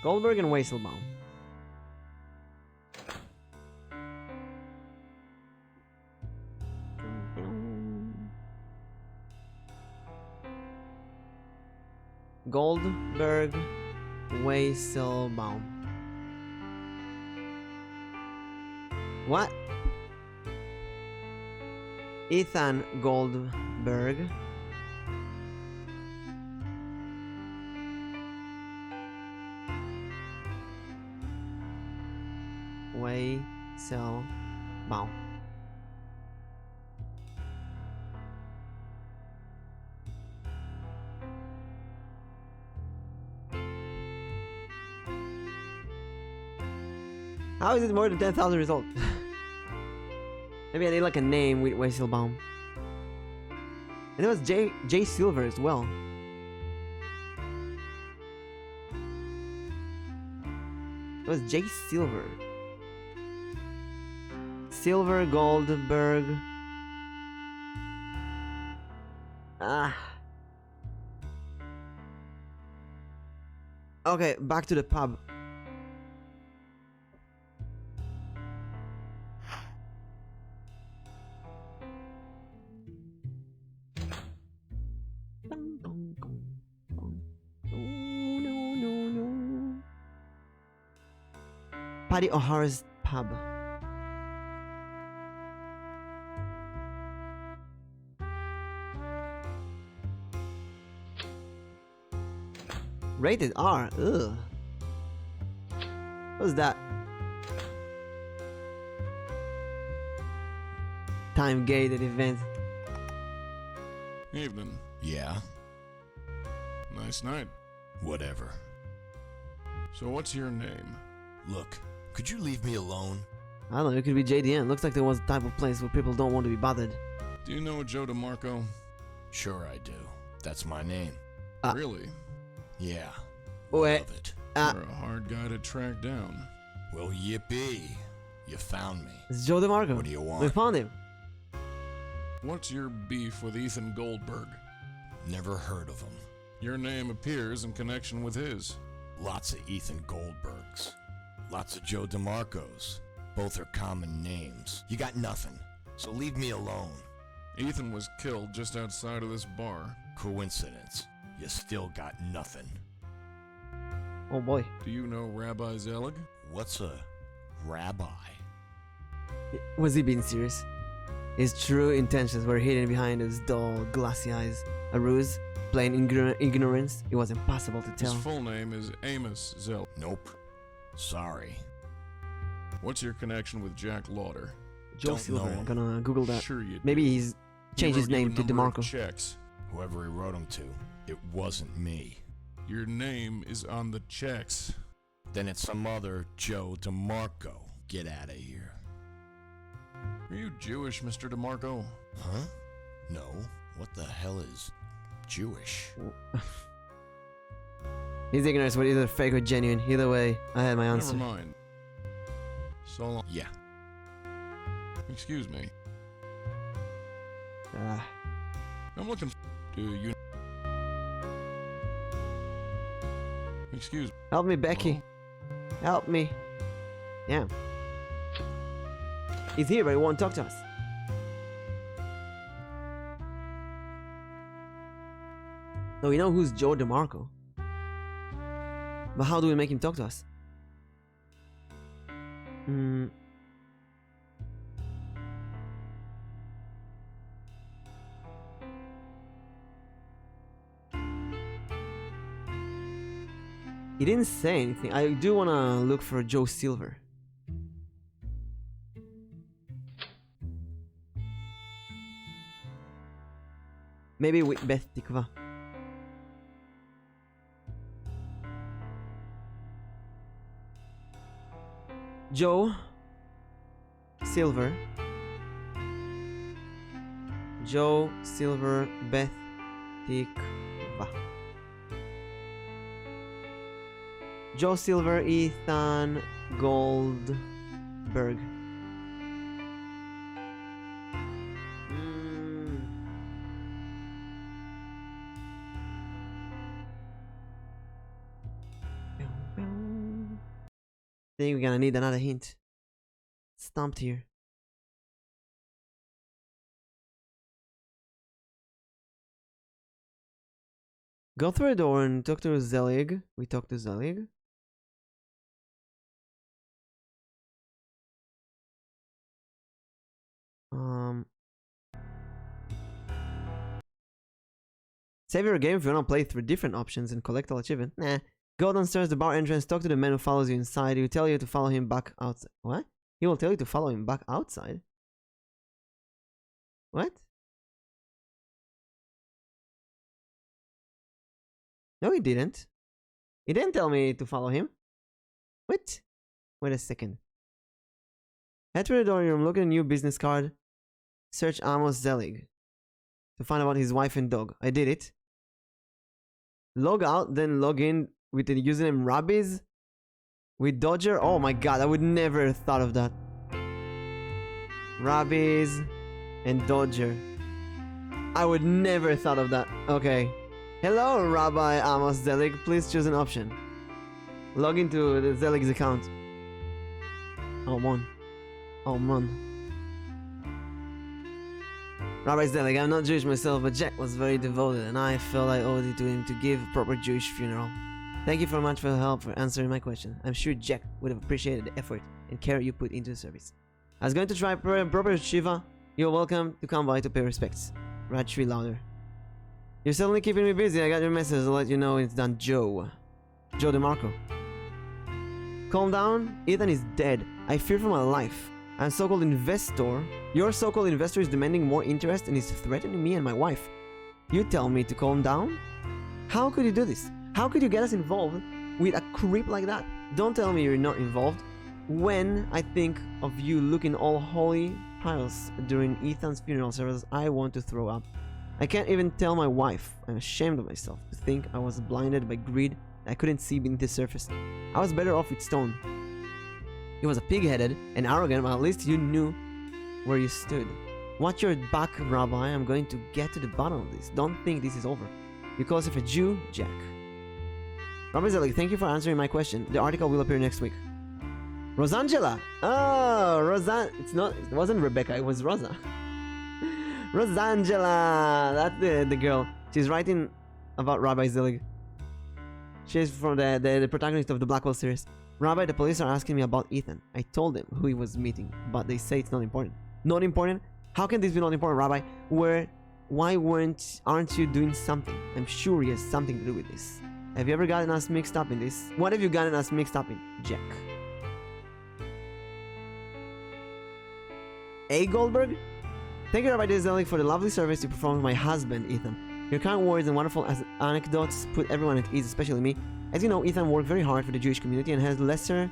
Goldberg and Weiselbaum. Goldberg, Weiselbaum. What? Ethan Goldberg. Weiselbaum. How is it more than 10,000 results? Maybe I need like a name with Weiselbaum. And it was J Silver as well. It was J Silver. Silver Goldberg. Ah. Okay, back to the pub. Paddy O'Hara's pub. Rated R. Ugh. What's that? Time gated event. Evening. Yeah, Nice night. whatever. So what's your name? Look, could you leave me alone? I don't know, it could be JDN. Looks like there was a type of place where people don't want to be bothered. Do you know Joe DeMarco? Sure I do. That's my name. Really? Yeah. Wait. Love it. You're a hard guy to track down. Well, yippee. You found me. It's Joe DeMarco. What do you We want? found him. What's your beef with Ethan Goldberg? Never heard of him. Your name appears in connection with his. Lots of Ethan Goldbergs. Lots of Joe DeMarcos. Both are common names. You got nothing. So leave me alone. Ethan was killed just outside of this bar. Coincidence. You still got nothing. Oh boy. Do you know Rabbi Zelig? What's a rabbi? Was he being serious? His true intentions were hidden behind his dull, glassy eyes. A ruse, plain ignorance. It was impossible to His tell. full name is Amos Zelig. Nope. Sorry. What's your connection with Jack Lauder? Joe don't Silver. know I'm him. gonna Google that. Sure you do. Maybe he's He changed his wrote you name a to number of DeMarco. Checks. Whoever he wrote them to, it wasn't me. Your name is on the checks. Then it's some other Joe DeMarco. Get out of here. Are you Jewish, Mr. DeMarco? Huh? No. What the hell is Jewish? His ignorance was either fake or genuine. Either way, I had my Never answer. mind. So long. Yeah. Excuse me. Ah. I'm looking. Do you? Excuse me. Help me, Becky. Help me. Yeah. He's here, but he won't talk to us. So we know who's Joe DeMarco. But how do we make him talk to us? He didn't say anything. I do want to look for Joe Silver. Maybe with Beth Tikva. Joe Silver. Joe Silver, Beth Tikva. Joe Silver, Ethan Goldberg. I think we're gonna need another hint. Stumped here. Go through the door and talk to Zelig. We talked to Zelig. Save your game if you want to play through different options and collect all achievement. Nah. Go downstairs, the bar entrance, talk to the man who follows you inside. He will tell you to follow him back outside. What? He will tell you to follow him back outside? What? No, he didn't. He didn't tell me to follow him. What? Wait a second. Head to the door room, look at a new business card. Search Amos Zelig to find out his wife and dog. I did it. Log out, then log in with the username Rabbies with Dodger. Oh my god, I would never have thought of that. Rabbies and Dodger. I would never have thought of that. Okay. Hello, Rabbi Amos Zelig. Please choose an option. Log into the Zelig's account. Oh, man. Oh, man. Rabbi Zelig, I'm not Jewish myself, but Jack was very devoted, and I felt I owed it to him to give a proper Jewish funeral. Thank you very much for the help for answering my question. I'm sure Jack would have appreciated the effort and care you put into the service. I was going to try proper Shiva. You're welcome to come by to pay respects. Rajshri louder. You're suddenly keeping me busy. I got your message. I'll let you know when it's done. Joe DeMarco. Calm down. Ethan is dead. I fear for my life. I'm so-called investor. Your so-called investor is demanding more interest and is threatening me and my wife. You tell me to calm down? How could you do this? How could you get us involved with a creep like that? Don't tell me you're not involved. When I think of you looking all holy piles during Ethan's funeral service, I want to throw up. I can't even tell my wife. I'm ashamed of myself to think I was blinded by greed that I couldn't see beneath the surface. I was better off with Stone. He was a pig-headed and arrogant, but at least you knew where you stood. Watch your back, Rabbi. I'm going to get to the bottom of this. Don't think this is over. You call yourself a Jew, Jack. Rabbi Zelig, thank you for answering my question. The article will appear next week. Rosangela! Oh, it wasn't Rebecca, it was Rosa. Rosangela! That's the girl. She's writing about Rabbi Zelig. She's from the protagonist of the Blackwell series. Rabbi, the police are asking me about Ethan. I told them who he was meeting, but they say it's not important. Not important? How can this be not important, Rabbi? Why aren't you doing something? I'm sure he has something to do with this. Have you ever gotten us mixed up in this? What have you gotten us mixed up in, Jack? A. Goldberg? Thank you, Rabbi Zelig, for the lovely service you performed with my husband, Ethan. Your kind words and wonderful anecdotes put everyone at ease, especially me. As you know, Ethan worked very hard for the Jewish community and has lesser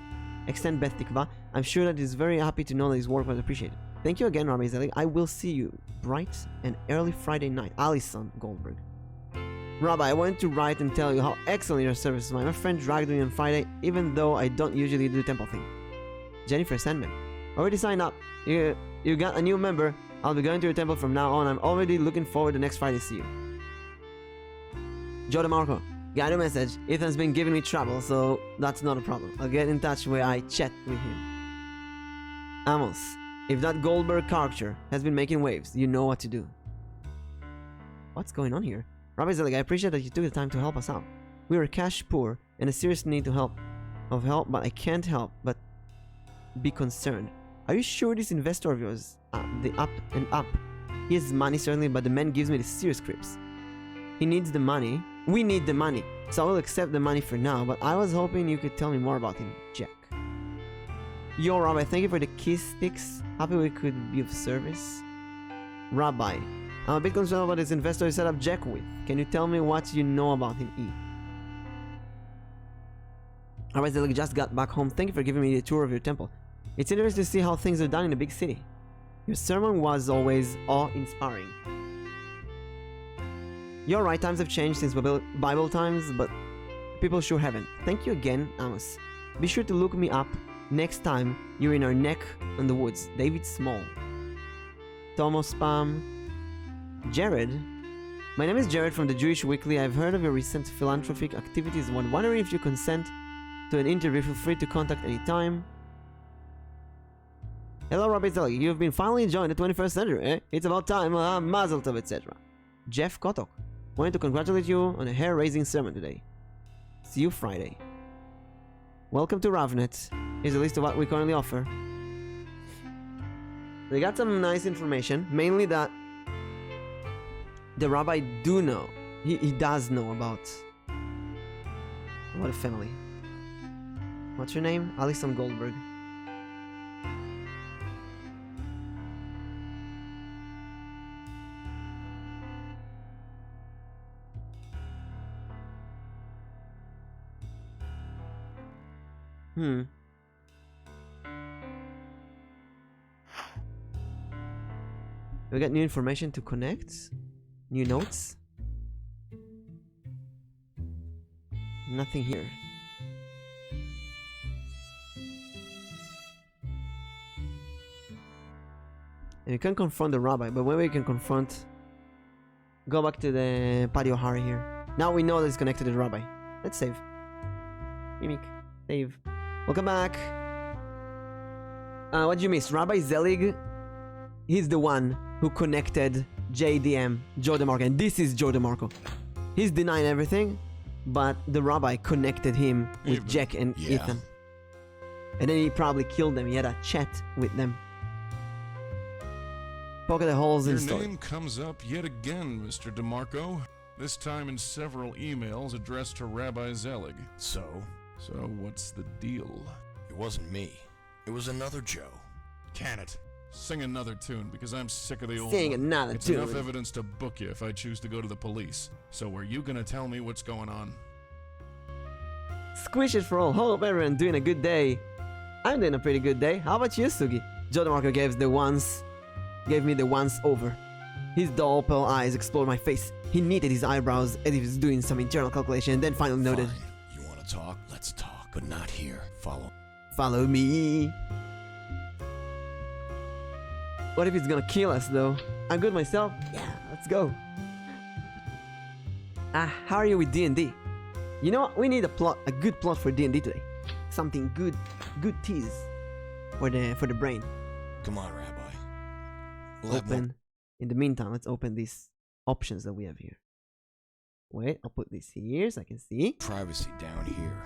extent Beth Tikva. I'm sure that he's very happy to know that his work was appreciated. Thank you again, Rabbi Zelig. I will see you bright and early Friday night. Alison Goldberg. Rabbi, I wanted to write and tell you how excellent your service is. My friend dragged me on Friday, even though I don't usually do the temple thing. Jennifer Sandman. Already signed up. You got a new member. I'll be going to your temple from now on. I'm already looking forward to next Friday to see you. Joe DeMarco. Got a message. Ethan's been giving me trouble, so that's not a problem. I'll get in touch where I chat with him. Amos, if that Goldberg character has been making waves, you know what to do. What's going on here? Rabbi Zelig, I appreciate that you took the time to help us out. We were cash poor and a serious need of help, but I can't help but be concerned. Are you sure this investor of yours, the up and up, he has money certainly, but the man gives me the serious creeps. He needs the money. We need the money, so I will accept the money for now, but I was hoping you could tell me more about him, Jack. Yo, Rabbi, thank you for the kiss sticks. Happy we could be of service. Rabbi, I'm a bit concerned about this investor you set up Jack with. Can you tell me what you know about him, E? Rabbi Zelig just got back home. Thank you for giving me a tour of your temple. It's interesting to see how things are done in a big city. Your sermon was always awe-inspiring. You're right, times have changed since Bible times, but people sure haven't. Thank you again, Amos. Be sure to look me up next time you're in our neck in the woods. David Small. Thomas Spam. Jared. My name is Jared from the Jewish Weekly. I've heard of your recent philanthropic activities and wondering if you consent to an interview. Feel free to contact anytime. Hello, Rabbi Zelig. You've been finally enjoying the 21st century, eh? It's about time. Mazel tov, etc. Jeff Kotok. Wanted to congratulate you on a hair-raising sermon today. See you Friday. Welcome to Ravnet. Here's a list of what we currently offer. We got some nice information, mainly that the rabbi do know. He does know about what a family. What's your name? Alison Goldberg. We got new information to connect. New notes. Nothing here. And we can't confront the rabbi, but when we can confront... Go back to the patio Hari here. Now we know that it's connected to the rabbi. Let's save. Mimic. Save. Welcome back. What did you miss? Rabbi Zelig, he's the one who connected JDM, Joe DeMarco, and this is Joe DeMarco. He's denying everything, but the rabbi connected him with Jack and Ethan. And then he probably killed them. He had a chat with them. Poke the holes in the story. Your name comes up yet again, Mr. DeMarco. This time in several emails addressed to Rabbi Zelig. So, what's the deal? it wasn't me. It was another Joe. Can it? Sing another tune, because I'm sick of the old Sing one. another It's tune. enough evidence to book you if I choose to go to the police. So are you gonna tell me what's going on? Squish it for all. Hope everyone doing a good day. I'm doing a pretty good day. How about you, Sugi? Joe DeMarco gave me the once over. His dull pale eyes explored my face. He knitted his eyebrows as if he was doing some internal calculation and then finally noted, Fine. You want to talk? Let's talk. But not here. Follow me. What if he's gonna kill us though? I'm good myself. Yeah, let's go. How are you with D&D? You know what? We need a good plot for D&D today. Something good tease for the brain. Come on, Rabbi. We'll have more- Open. In the meantime, let's open these options that we have here. Wait, I'll put this here so I can see. privacy down here.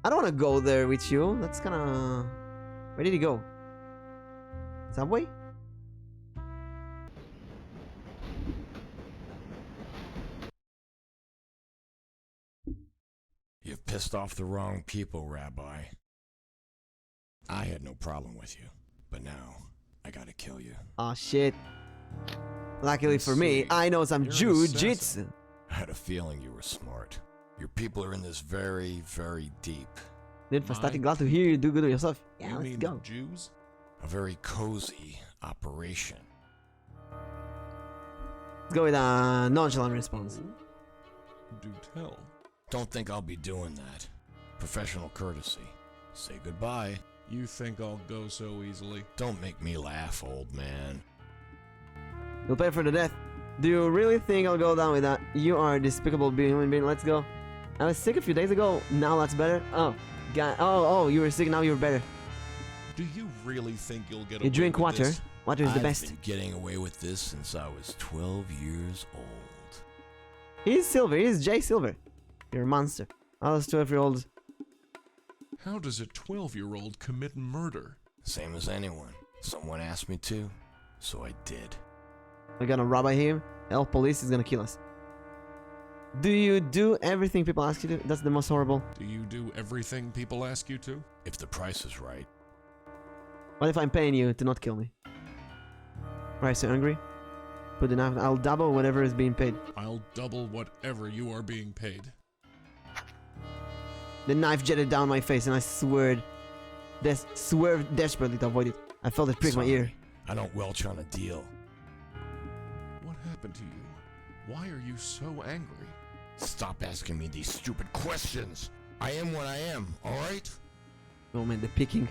I don't want to go there with you. That's kinda... Where did he go? Subway? You've pissed off the wrong people, Rabbi. I had no problem with you, but now I gotta kill you. Oh shit. Luckily for me, I know some You're an jujitsu. assassin. I had a feeling you were smart. Your people are in this very, very deep. Dude, fantastic. Glad to hear you do good to yourself. Yeah, You let's mean go. the Jews? A very cozy operation. Let's go with a nonchalant response. Do tell. Don't think I'll be doing that. Professional courtesy. Say goodbye. You think I'll go so easily? Don't make me laugh, old man. You'll pay for the death. Do you really think I'll go down with that? You are a despicable human being. Let's go. I was sick a few days ago. Now that's better. Oh, God. Oh, you were sick. Now you're better. Do you really think you'll get away You drink with water. this? Water is the I've best. been getting away with this since I was 12 years old. He's Silver. He's Jay Silver. You're a monster. All those 12-year-olds. How does a 12-year-old commit murder? Same as anyone. Someone asked me to, so I did. We're gonna rob him. Hell, police is gonna kill us. Do you do everything people ask you to? That's the most horrible. Do you do everything people ask you to? If the price is right. What if I'm paying you to not kill me? Right, so angry? Put the knife. I'll double whatever is being paid. I'll double whatever you are being paid. The knife jetted down my face and I swerved desperately to avoid it. I felt it prick my ear. I don't welch on a deal. What happened to you? Why are you so angry? Stop asking me these stupid questions. I am what I am, alright? Oh man, the picking.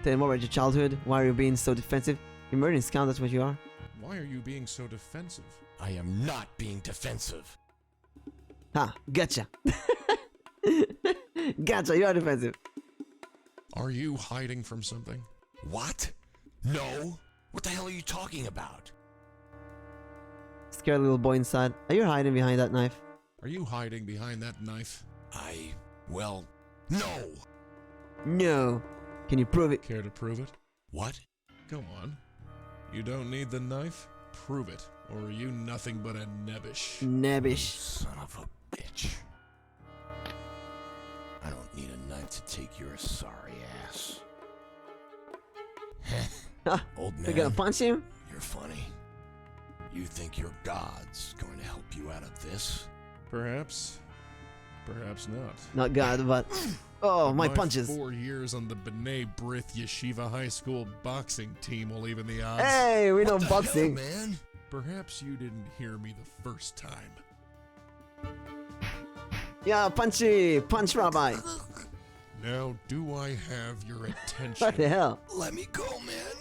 Tell me more about your childhood. Why are you being so defensive? You're murdering scout, that's what you are. Why are you being so defensive? I am not being defensive. Ha, gotcha. Gotcha, you are defensive. Are you hiding from something? What? No. What the hell are you talking about? Scared little boy inside. Are you hiding behind that knife? Are you hiding behind that knife? Well, no. No. Can you prove it? Care to prove it? What? Go on. You don't need the knife? Prove it. Or are you nothing but a nebbish? Nebbish. Son of a bitch. I don't need a knife to take your sorry ass. Ah, Old you're man, gonna punch him? you're funny. You think your God's going to help you out of this? Perhaps. Perhaps not. Not God, but... Oh, my punches. 4 years on the B'nai B'rith Yeshiva High School boxing team will even the odds. Hey, we know What the boxing. hell, man? Perhaps you didn't hear me the first time. Yeah, punchy. Punch, Rabbi. Now, do I have your What the attention? hell? Let me go, man.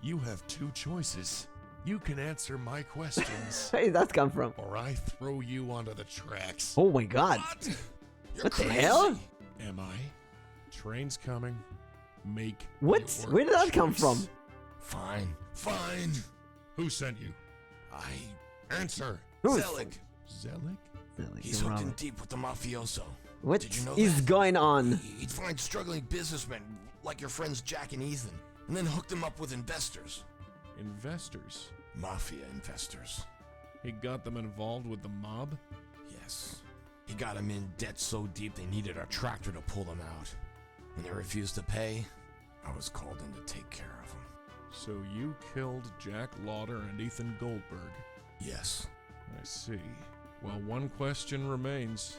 You have two choices. You can answer my questions, Where did that come from? or I throw you onto the tracks. Oh my God. What? You're What the crazy. hell? Am I? Train's coming. Make What? your Where did that come choice. from? Fine, fine. Who sent you? Answer. Who's- Zelig. Zelig? He's hooked in deep with the mafioso. What Did you know is that? going on? He'd find struggling businessmen like your friends Jack and Ethan, and then hook them up with investors. Investors. Mafia investors. He got them involved with the mob? Yes. He got them in debt so deep they needed a tractor to pull them out. When they refused to pay, I was called in to take care of them. So you killed Jack Lauder and Ethan Goldberg. Yes. I see. Well, one question remains.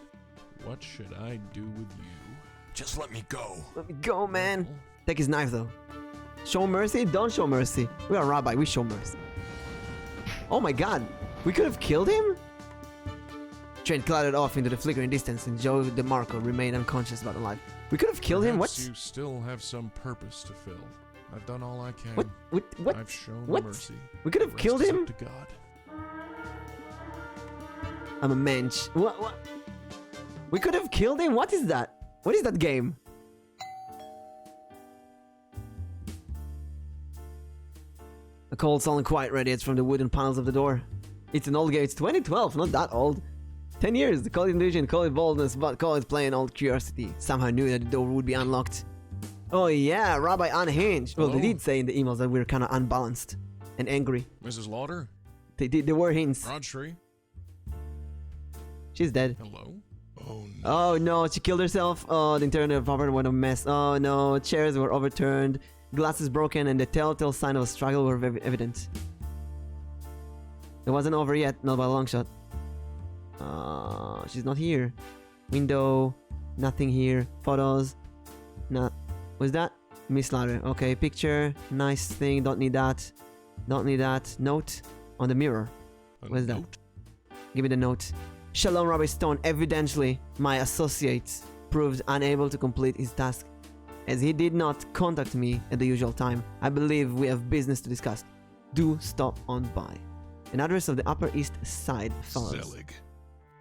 What should I do with you? Just let me go. Let me go, man. Well, Take his knife, though. Show mercy? Don't show mercy. We are Rabbi. We show mercy. Oh my God. We could have killed him? Train clouded off into the flickering distance, and Joe DeMarco remained unconscious but alive. We could have killed him? perhaps What? you still have some purpose to fill. I've done all I can. What? I've shown What? mercy. We could have The rest killed is him? up to God. I'm a mensch. What? We could have killed him? What is that? What is that game? A cold, sullen quiet radiates from the wooden panels of the door. It's an old game. It's 2012, not that old. 10 years. Call it illusion, call it boldness, but call it plain old curiosity. Somehow knew that the door would be unlocked. Oh yeah, Rabbi unhinged. Well, they Hello? did say in the emails that we were kind of unbalanced and angry. Mrs. Lauder? There were hints. Rodshri? She's dead. Hello? Oh no. Oh no, she killed herself. Oh, the interior of apartment was a mess. Oh no, chairs were overturned, glasses broken, and the telltale sign of a struggle were very evident. It wasn't over yet, not by a long shot. She's not here. Window, nothing here. Photos, not. What's that? Miss Lauder. Okay, picture, nice thing. Don't need that. Don't need that. Note on the mirror. A What is that? note? Give me the note. Shalom Rabbi Stone, evidently my associate proved unable to complete his task as he did not contact me at the usual time. I believe we have business to discuss. Do stop on by. An address of the Upper East Side follows. Zelig.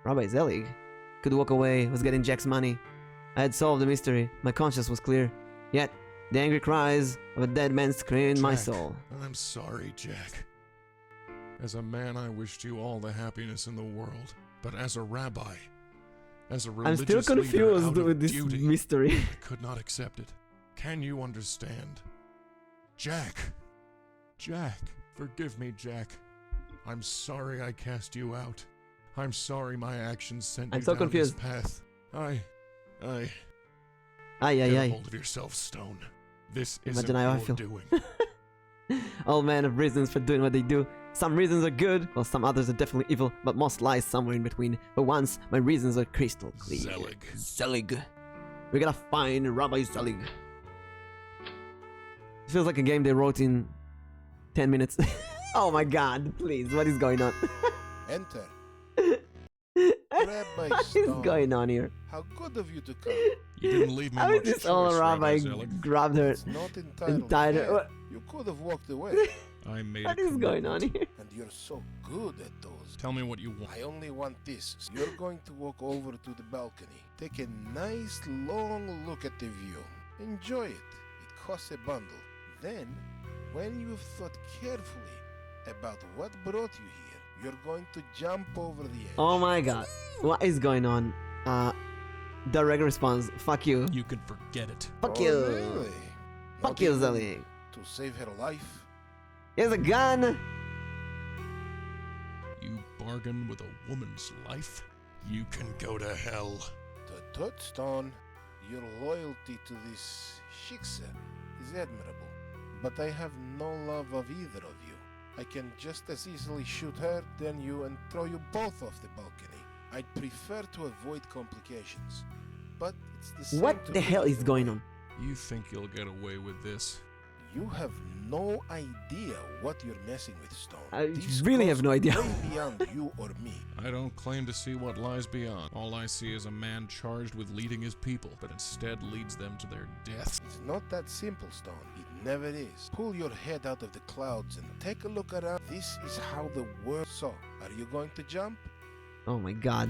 Rabbi Zelig could walk away, was getting Jack's money. I had solved the mystery. My conscience was clear. Yet, the angry cries of a dead man screamed in my Jack, soul. I'm sorry, Jack. As a man, I wished you all the happiness in the world. But as a rabbi, as a I'm religious still leader confused out of with this duty, mystery. I could not accept it. Can you understand? Jack! Jack! Forgive me, Jack. I'm sorry I cast you out. I'm sorry my actions sent I'm you so down confused. this path. Ay, Get ay, a ay. hold of yourself, Stone. This isn't Imagine how I your feel. doing. All men have reasons for doing what they do. Some reasons are good, while some others are definitely evil, but most lies somewhere in between. But once, my reasons are crystal clear. Zelig. Zelig. We gotta find Rabbi Zelig. It feels like a game they wrote in 10 minutes. Oh my god, please, what is going on? Enter. What is Stone. going on here? How good of you to come. You didn't leave me How much is this choice, all Rabbi Zelig. grabbed her It's not entitled. entire... fair. What, You could have walked away. I made what a is going on commitment. here? And you're so good at those. Tell me what you want. I only want this. You're going to walk over to the balcony. Take a nice long look at the view. Enjoy it. It costs a bundle. Then, when you've thought carefully about what brought you here, you're going to jump over the edge. Oh my god. What is going on? Direct response. Fuck you. You can forget it. Fuck Oh, you. Really? Fuck Not you, even Zelig. To save her life? Here's a gun. You bargain with a woman's life? You can go to hell. The touchstone, your loyalty to this shiksa is admirable. But I have no love of either of you. I can just as easily shoot her than you and throw you both off the balcony. I'd prefer to avoid complications. But it's the same What to the me hell is either going way. on? You think you'll get away with this? You have no idea what you're messing with, Stone. I This really goes have no idea. way beyond you or me. I don't claim to see what lies beyond. All I see is a man charged with leading his people, but instead leads them to their death. It's not that simple, Stone. It never is. Pull your head out of the clouds and take a look around. This is how the world saw. Are you going to jump? Oh my god.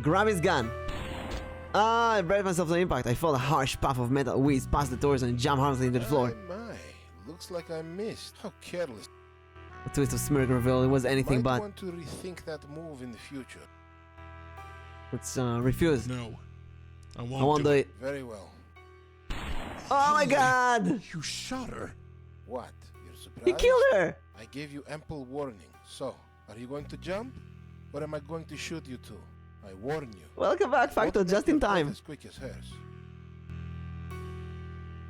Grab his gun. I braced myself to the impact. I felt a harsh puff of metal whiz past the doors and jumped harmlessly into the floor. My. Looks like I missed. How careless. A twist of smirk revealed it was anything Might but. want to rethink that move in the future. Let's refuse. No. I I won't, won't do it. Very well. Oh my god! You shot her. What? You're surprised? He killed her! I gave you ample warning. So, are you going to jump? Or am I going to shoot you too? I warn you. Welcome back, Factor, Won't just make in your death time. As quick as hers.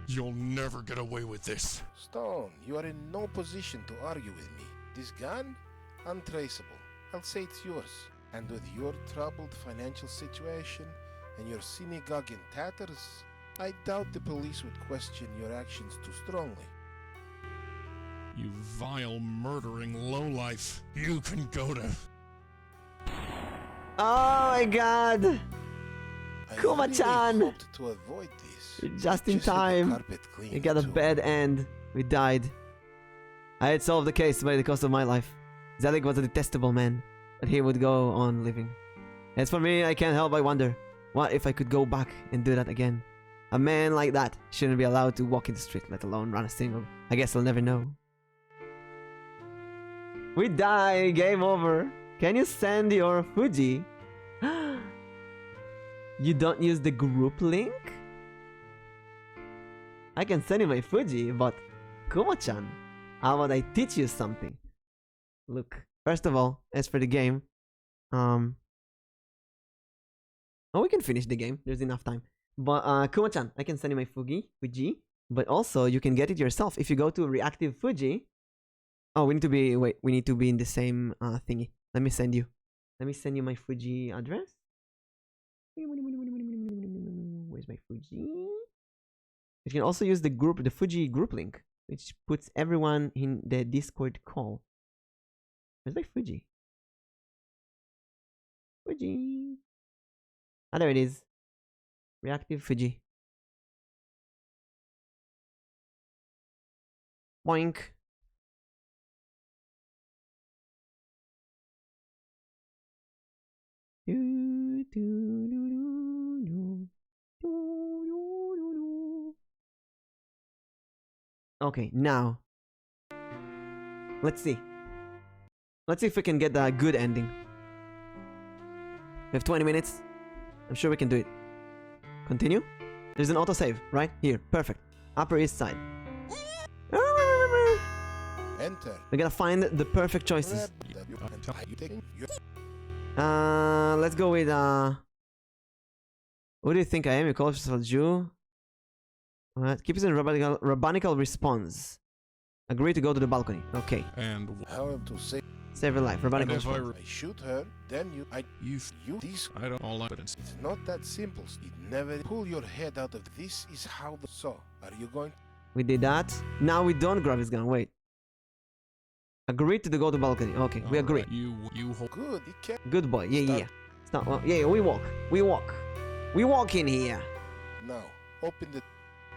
You'll never get away with this. Stone, you are in no position to argue with me. This gun? Untraceable. I'll say it's yours. And with your troubled financial situation and your synagogue in tatters, I doubt the police would question your actions too strongly. You vile, murdering lowlife. You can go to... Oh my god! I Kuma-chan! really hoped to avoid this. Just in Just let the time. carpet clean We got a too. bad end. We died. I had solved the case by the cost of my life. Zelig was a detestable man, but he would go on living. As for me, I can't help but wonder, what if I could go back and do that again? A man like that shouldn't be allowed to walk in the street, let alone run a single. I guess I'll never know. We die, game over. Can you send your Fuji? You don't use the group link? I can send you my Fuji, but Kumo-chan, how about I teach you something? Look, first of all, as for the game, oh, we can finish the game. There's enough time. But Kumo-chan, I can send you my Fuji, but also you can get it yourself if you go to Reactive Fuji. Oh, we need to be we need to be in the same thingy. Let me send you my Fuji address. Where's my Fuji? You can also use the Fuji group link, which puts everyone in the Discord call. Where's my Fuji? Fuji. Ah, there it is. Reactive Fuji. Boink. Do, do, do, do, do, do, do, do. Okay, now let's see. Let's see if we can get a good ending. We have 20 minutes. I'm sure we can do it. Continue. There's an autosave right here. Perfect. Upper East Side. Enter. We gotta find the perfect choices. Let's go with what do you think I am? You call yourself a Jew? Alright, keep it in rabbinical response. Agree to go to the balcony. Okay. And How to say? Save your life. Rabbinical And if I response. I shoot her, then you. This. I don't all that. It's not that simple. It never pull your head out of. This is how the. So, are you going? We did that. Now we don't grab his gun. Wait. Agree to go to balcony. Okay, we agree. You hold. Good. You can. Good boy. Yeah. Stop. Well, yeah, we walk. We walk in here. Now, open the.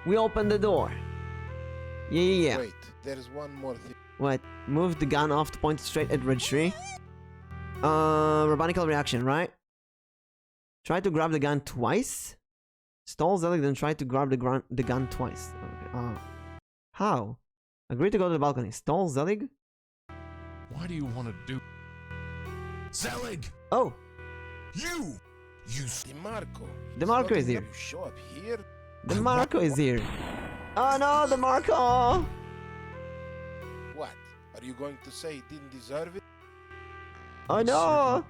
We open the door. Yeah. Wait. There's one more thing. What? Move the gun off to point straight at registry. Rabbinical reaction, right? Try to grab the gun twice. Stall Zelig, then try to grab the gun twice. Okay. How? Agree to go to the balcony. Stall Zelig? Why do you want to do? Zelig! Oh! You! DeMarco. DeMarco is here. You show up here. DeMarco is here. Oh no, DeMarco! What? Are you going to say he didn't deserve it? Oh no!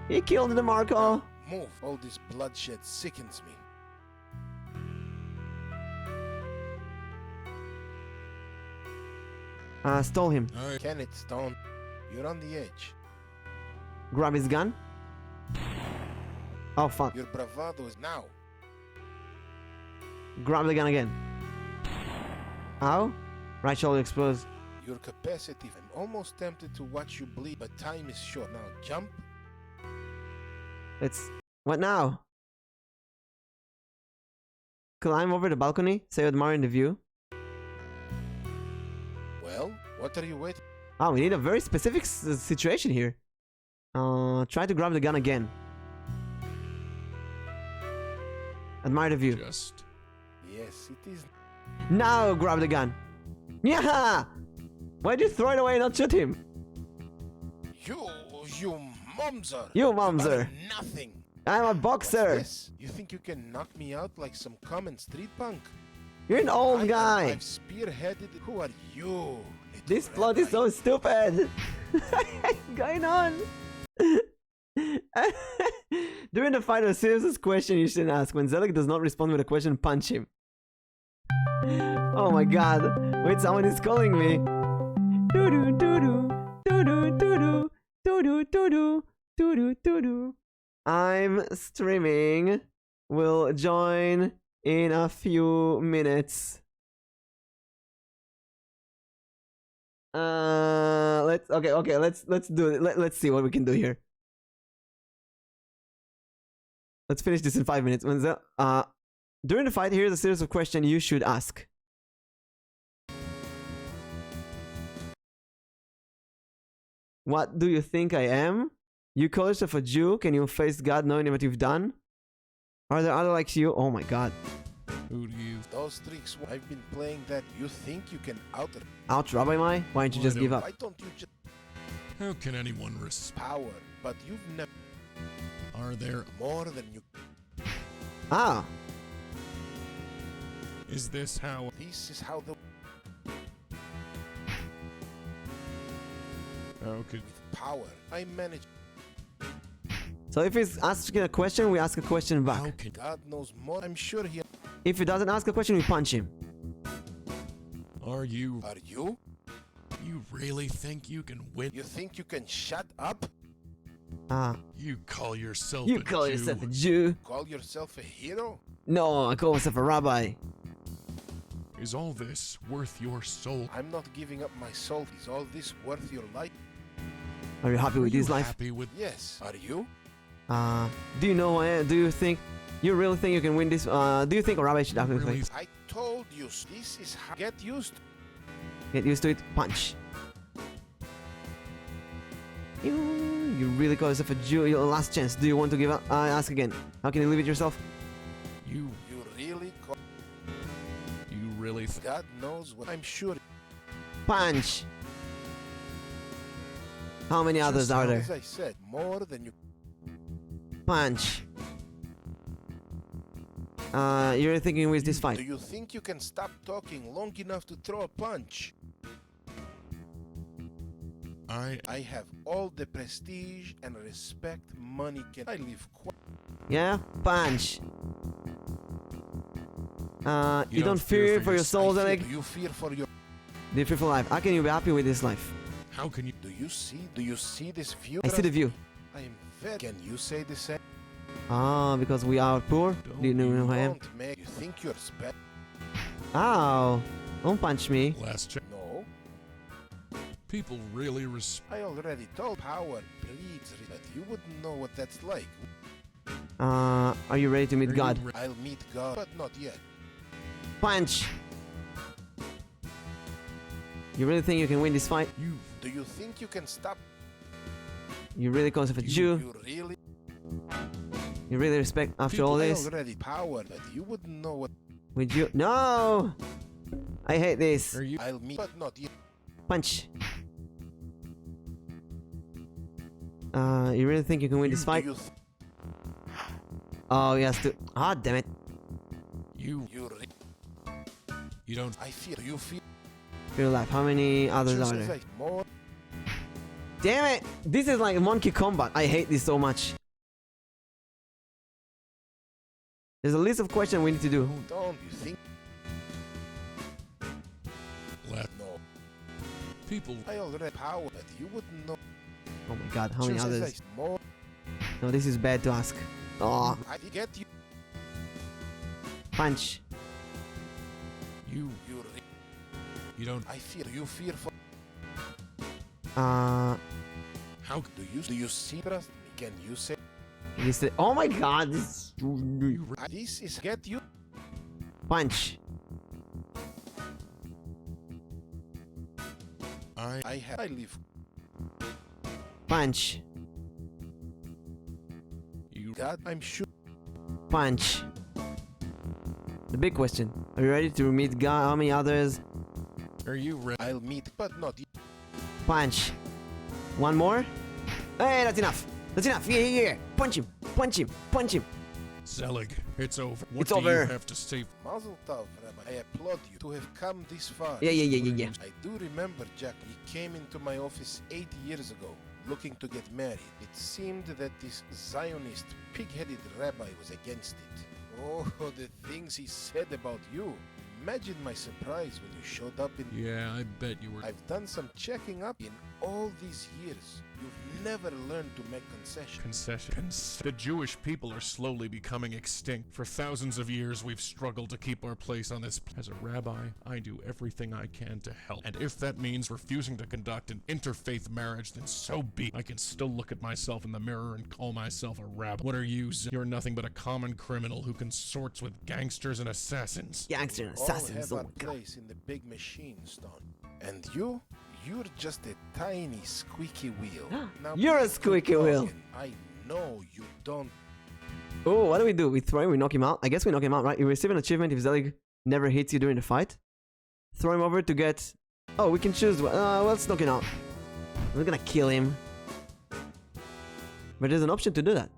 He killed DeMarco! Move. All this bloodshed sickens me. Stole him. Kenneth Stone, you're on the edge. Grab his gun. Oh fuck. Your bravado is now. Grab the gun again. Ow. Right shoulder exposed. Your capacity. I'm almost tempted to watch you bleed, but time is short. Now jump. It's... What now? Climb over the balcony. Say admiring the view. Well, what are you waiting? Oh, we need a very specific situation here. Try to grab the gun again. Admire the view. Just. Yes, it is. Now grab the gun. Yeah! Why'd you throw it away and not shoot him? You momser. You momser. Nothing. I'm a What's boxer. this? You think you can knock me out like some common street punk? You're an old guy. I've spearheaded. Who are you? This plot is so stupid. What's going on? During the fight, a serious question you shouldn't ask. When Zelig does not respond with a question, punch him. Oh my god. Wait, someone is calling me. Doo-doo, doo-doo, doo-doo, doo-doo, doo-doo, doo-doo, doo-doo, doo-doo. I'm streaming. Will join in a few minutes. Let's do it. Let's see what we can do here. Let's finish this in 5 minutes. During the fight, here's a series of questions you should ask. What do you think I am? You call yourself a Jew? Can you face God knowing what you've done? Are there other like you? Oh my god. Who do you? Those tricks I've been playing that you think you can Out Rabbi Mai? Why don't you just give up? Why don't you just How can anyone respect? power? But you've never Are there? more than you. Ah, Is this how? This is how the How could? power I manage. so if he's asking a question, we ask a question How back. can? God knows more. I'm sure he. If he doesn't ask a question, we punch him. Are you? Are you? You really think you can win? You think you can shut up? Ah, You call yourself? you a call Jew? yourself a Jew? Call yourself a hero? No, I call myself a rabbi. Is all this worth your soul? I'm not giving up my soul. Is all this worth your life? Are you happy with Are you his life? happy with? Yes. Are you? Do you know who I am? Do you think you really think you can win this? Do you think a rabbi should actually Really? I told you. This is how. Get used. get used to it? Punch. You You really call yourself a Jew? Your last chance. Do you want to give up? I ask again. How can you leave it yourself? You really God knows what I'm sure. Punch! How many others are there? As I said, more than you. Punch. You're thinking with this Do fight. you think you can stop talking long enough to throw a punch? I have all the prestige and respect money can. I live quiet. Yeah? Punch. You don't fear for your soul, Zelig? You fear for your. Do you fear for life? How can you be happy with this life? How can you? Do you see this view? I see the view. I am very. Can you say the same? Ah, because we are poor? Do you know who I am? Don't make you think you're special. Ow! Don't punch me. Last check. No, People really respect. I already told power breeds, but you wouldn't know what that's like. Are you ready to meet God? I'll meet God, but not yet. Punch! You really think you can win this fight? Do you think you can stop? You really call yourself a Jew? You really? You really respect after all I this? already power, but you wouldn't know what. Would you? No! I hate this. I'll meet, but not yet. Punch. You really think you can win this fight? Do you Oh, yes, to. Ah, damn it. you don't. I feel. Do you feel? Real life. How many others Just are as there? more. Damn it! This is like monkey combat. I hate this so much. There's a list of questions we need to do. Don't you think? Let No. people. I already power, but you wouldn't know. Oh my god, how many Just as others? more. No, this is bad to ask. Oh, I get you. punch. You don't. I feel. Do you fear for? How Do you see? Trust me. Can you say? This is, oh my god, this This is get you. punch. I live. Punch. God, I'm sure. Punch. The big question. Are you ready to meet God? How many others? Are you ready? I'll meet, but not yet. Punch. One more? Hey, that's enough. That's enough. Yeah. Punch him. Punch him. Punch him. Zelig, it's over. What It's do over. you have to say? Mazel tov, Rabbi. I applaud you to have come this far. Yeah. I do remember, Jack. You came into my office 8 years ago, looking to get married. It seemed that this Zionist, pig-headed rabbi was against it. Oh, the things he said about you. Imagine my surprise when you showed up in... Yeah, I bet you were. I've done some checking up in all these years. You've never learned to make concessions. The Jewish people are slowly becoming extinct. For thousands of years, we've struggled to keep our place on this. As a rabbi, I do everything I can to help. And if that means refusing to conduct an interfaith marriage, then so be it. I can still look at myself in the mirror and call myself a rabbi. What are you? You're nothing but a common criminal who consorts with gangsters and assassins. Gangster and All assassins. have Oh our my god. place in the big machine, Stone. And you're just a tiny squeaky wheel. Now You're a please keep squeaky wheel. talking. I know you don't. Oh, what do? We throw him, we knock him out. I guess we knock him out, right? You receive an achievement if Zelig never hits you during the fight. Throw him over to get... Oh, we can choose... let's knock him out. We're gonna kill him. But there's an option to do that.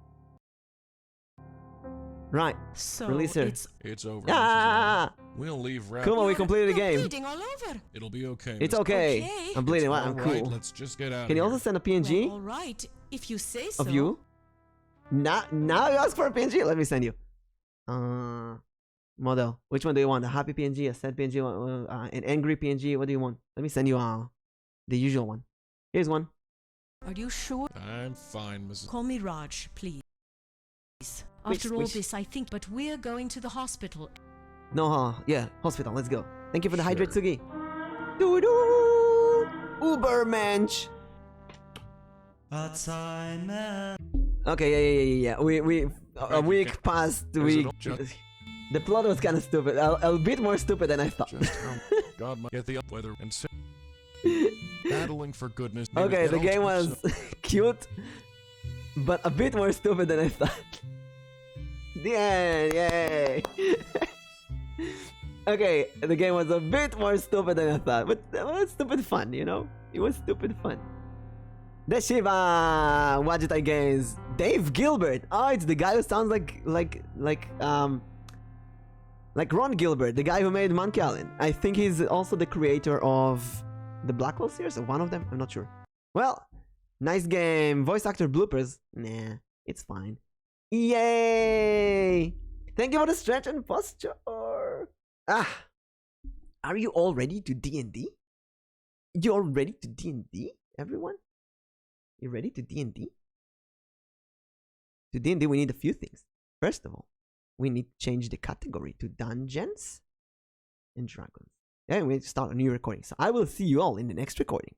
Right. So Release her. It's over. Ah! We'll leave rabbi. Come on, we You're- completed the you're game. bleeding all over. It'll be okay. It's Miss- okay. Okay. I'm bleeding. What? All I'm right, cool. let's just get out Can you of also send a PNG Well, all right, if you say so. of you? Now you ask for a PNG. Let me send you. Model. Which one do you want? A happy PNG, a sad PNG, an angry PNG? What do you want? Let me send you the usual one. Here's one. Are you sure? I'm fine, Mrs. Call me Raj, please. After all which- this, I think, but we're going to the hospital. No, yeah, hospital. Let's go. Thank you for the Sure. hydrate, Sugi. Doo-doo! Ubermensch. Okay, yeah. We a Right, week okay. passed. Is We it all just- the plot was kind of stupid. A bit more stupid than I thought. Just how God might get the weather and battling for goodness. Okay, the game was cute, but a bit more stupid than I thought. The end, yay! Okay, the game was a bit more stupid than I thought, but it was stupid fun, you know? It was stupid fun. The Shivah Wajitai Games. Dave Gilbert. Oh, it's the guy who sounds like Ron Gilbert, the guy who made Monkey Island. I think he's also the creator of the Blackwell series, or one of them. I'm not sure. Well, nice game. Voice actor bloopers. Nah, it's fine. Yay! Thank you for the stretch and posture. Ah, are you all ready to D&D? You all ready to D&D, everyone? You ready to D&D? To D&D, we need a few things. First of all, we need to change the category to Dungeons and Dragons. Then we start a new recording. So I will see you all in the next recording.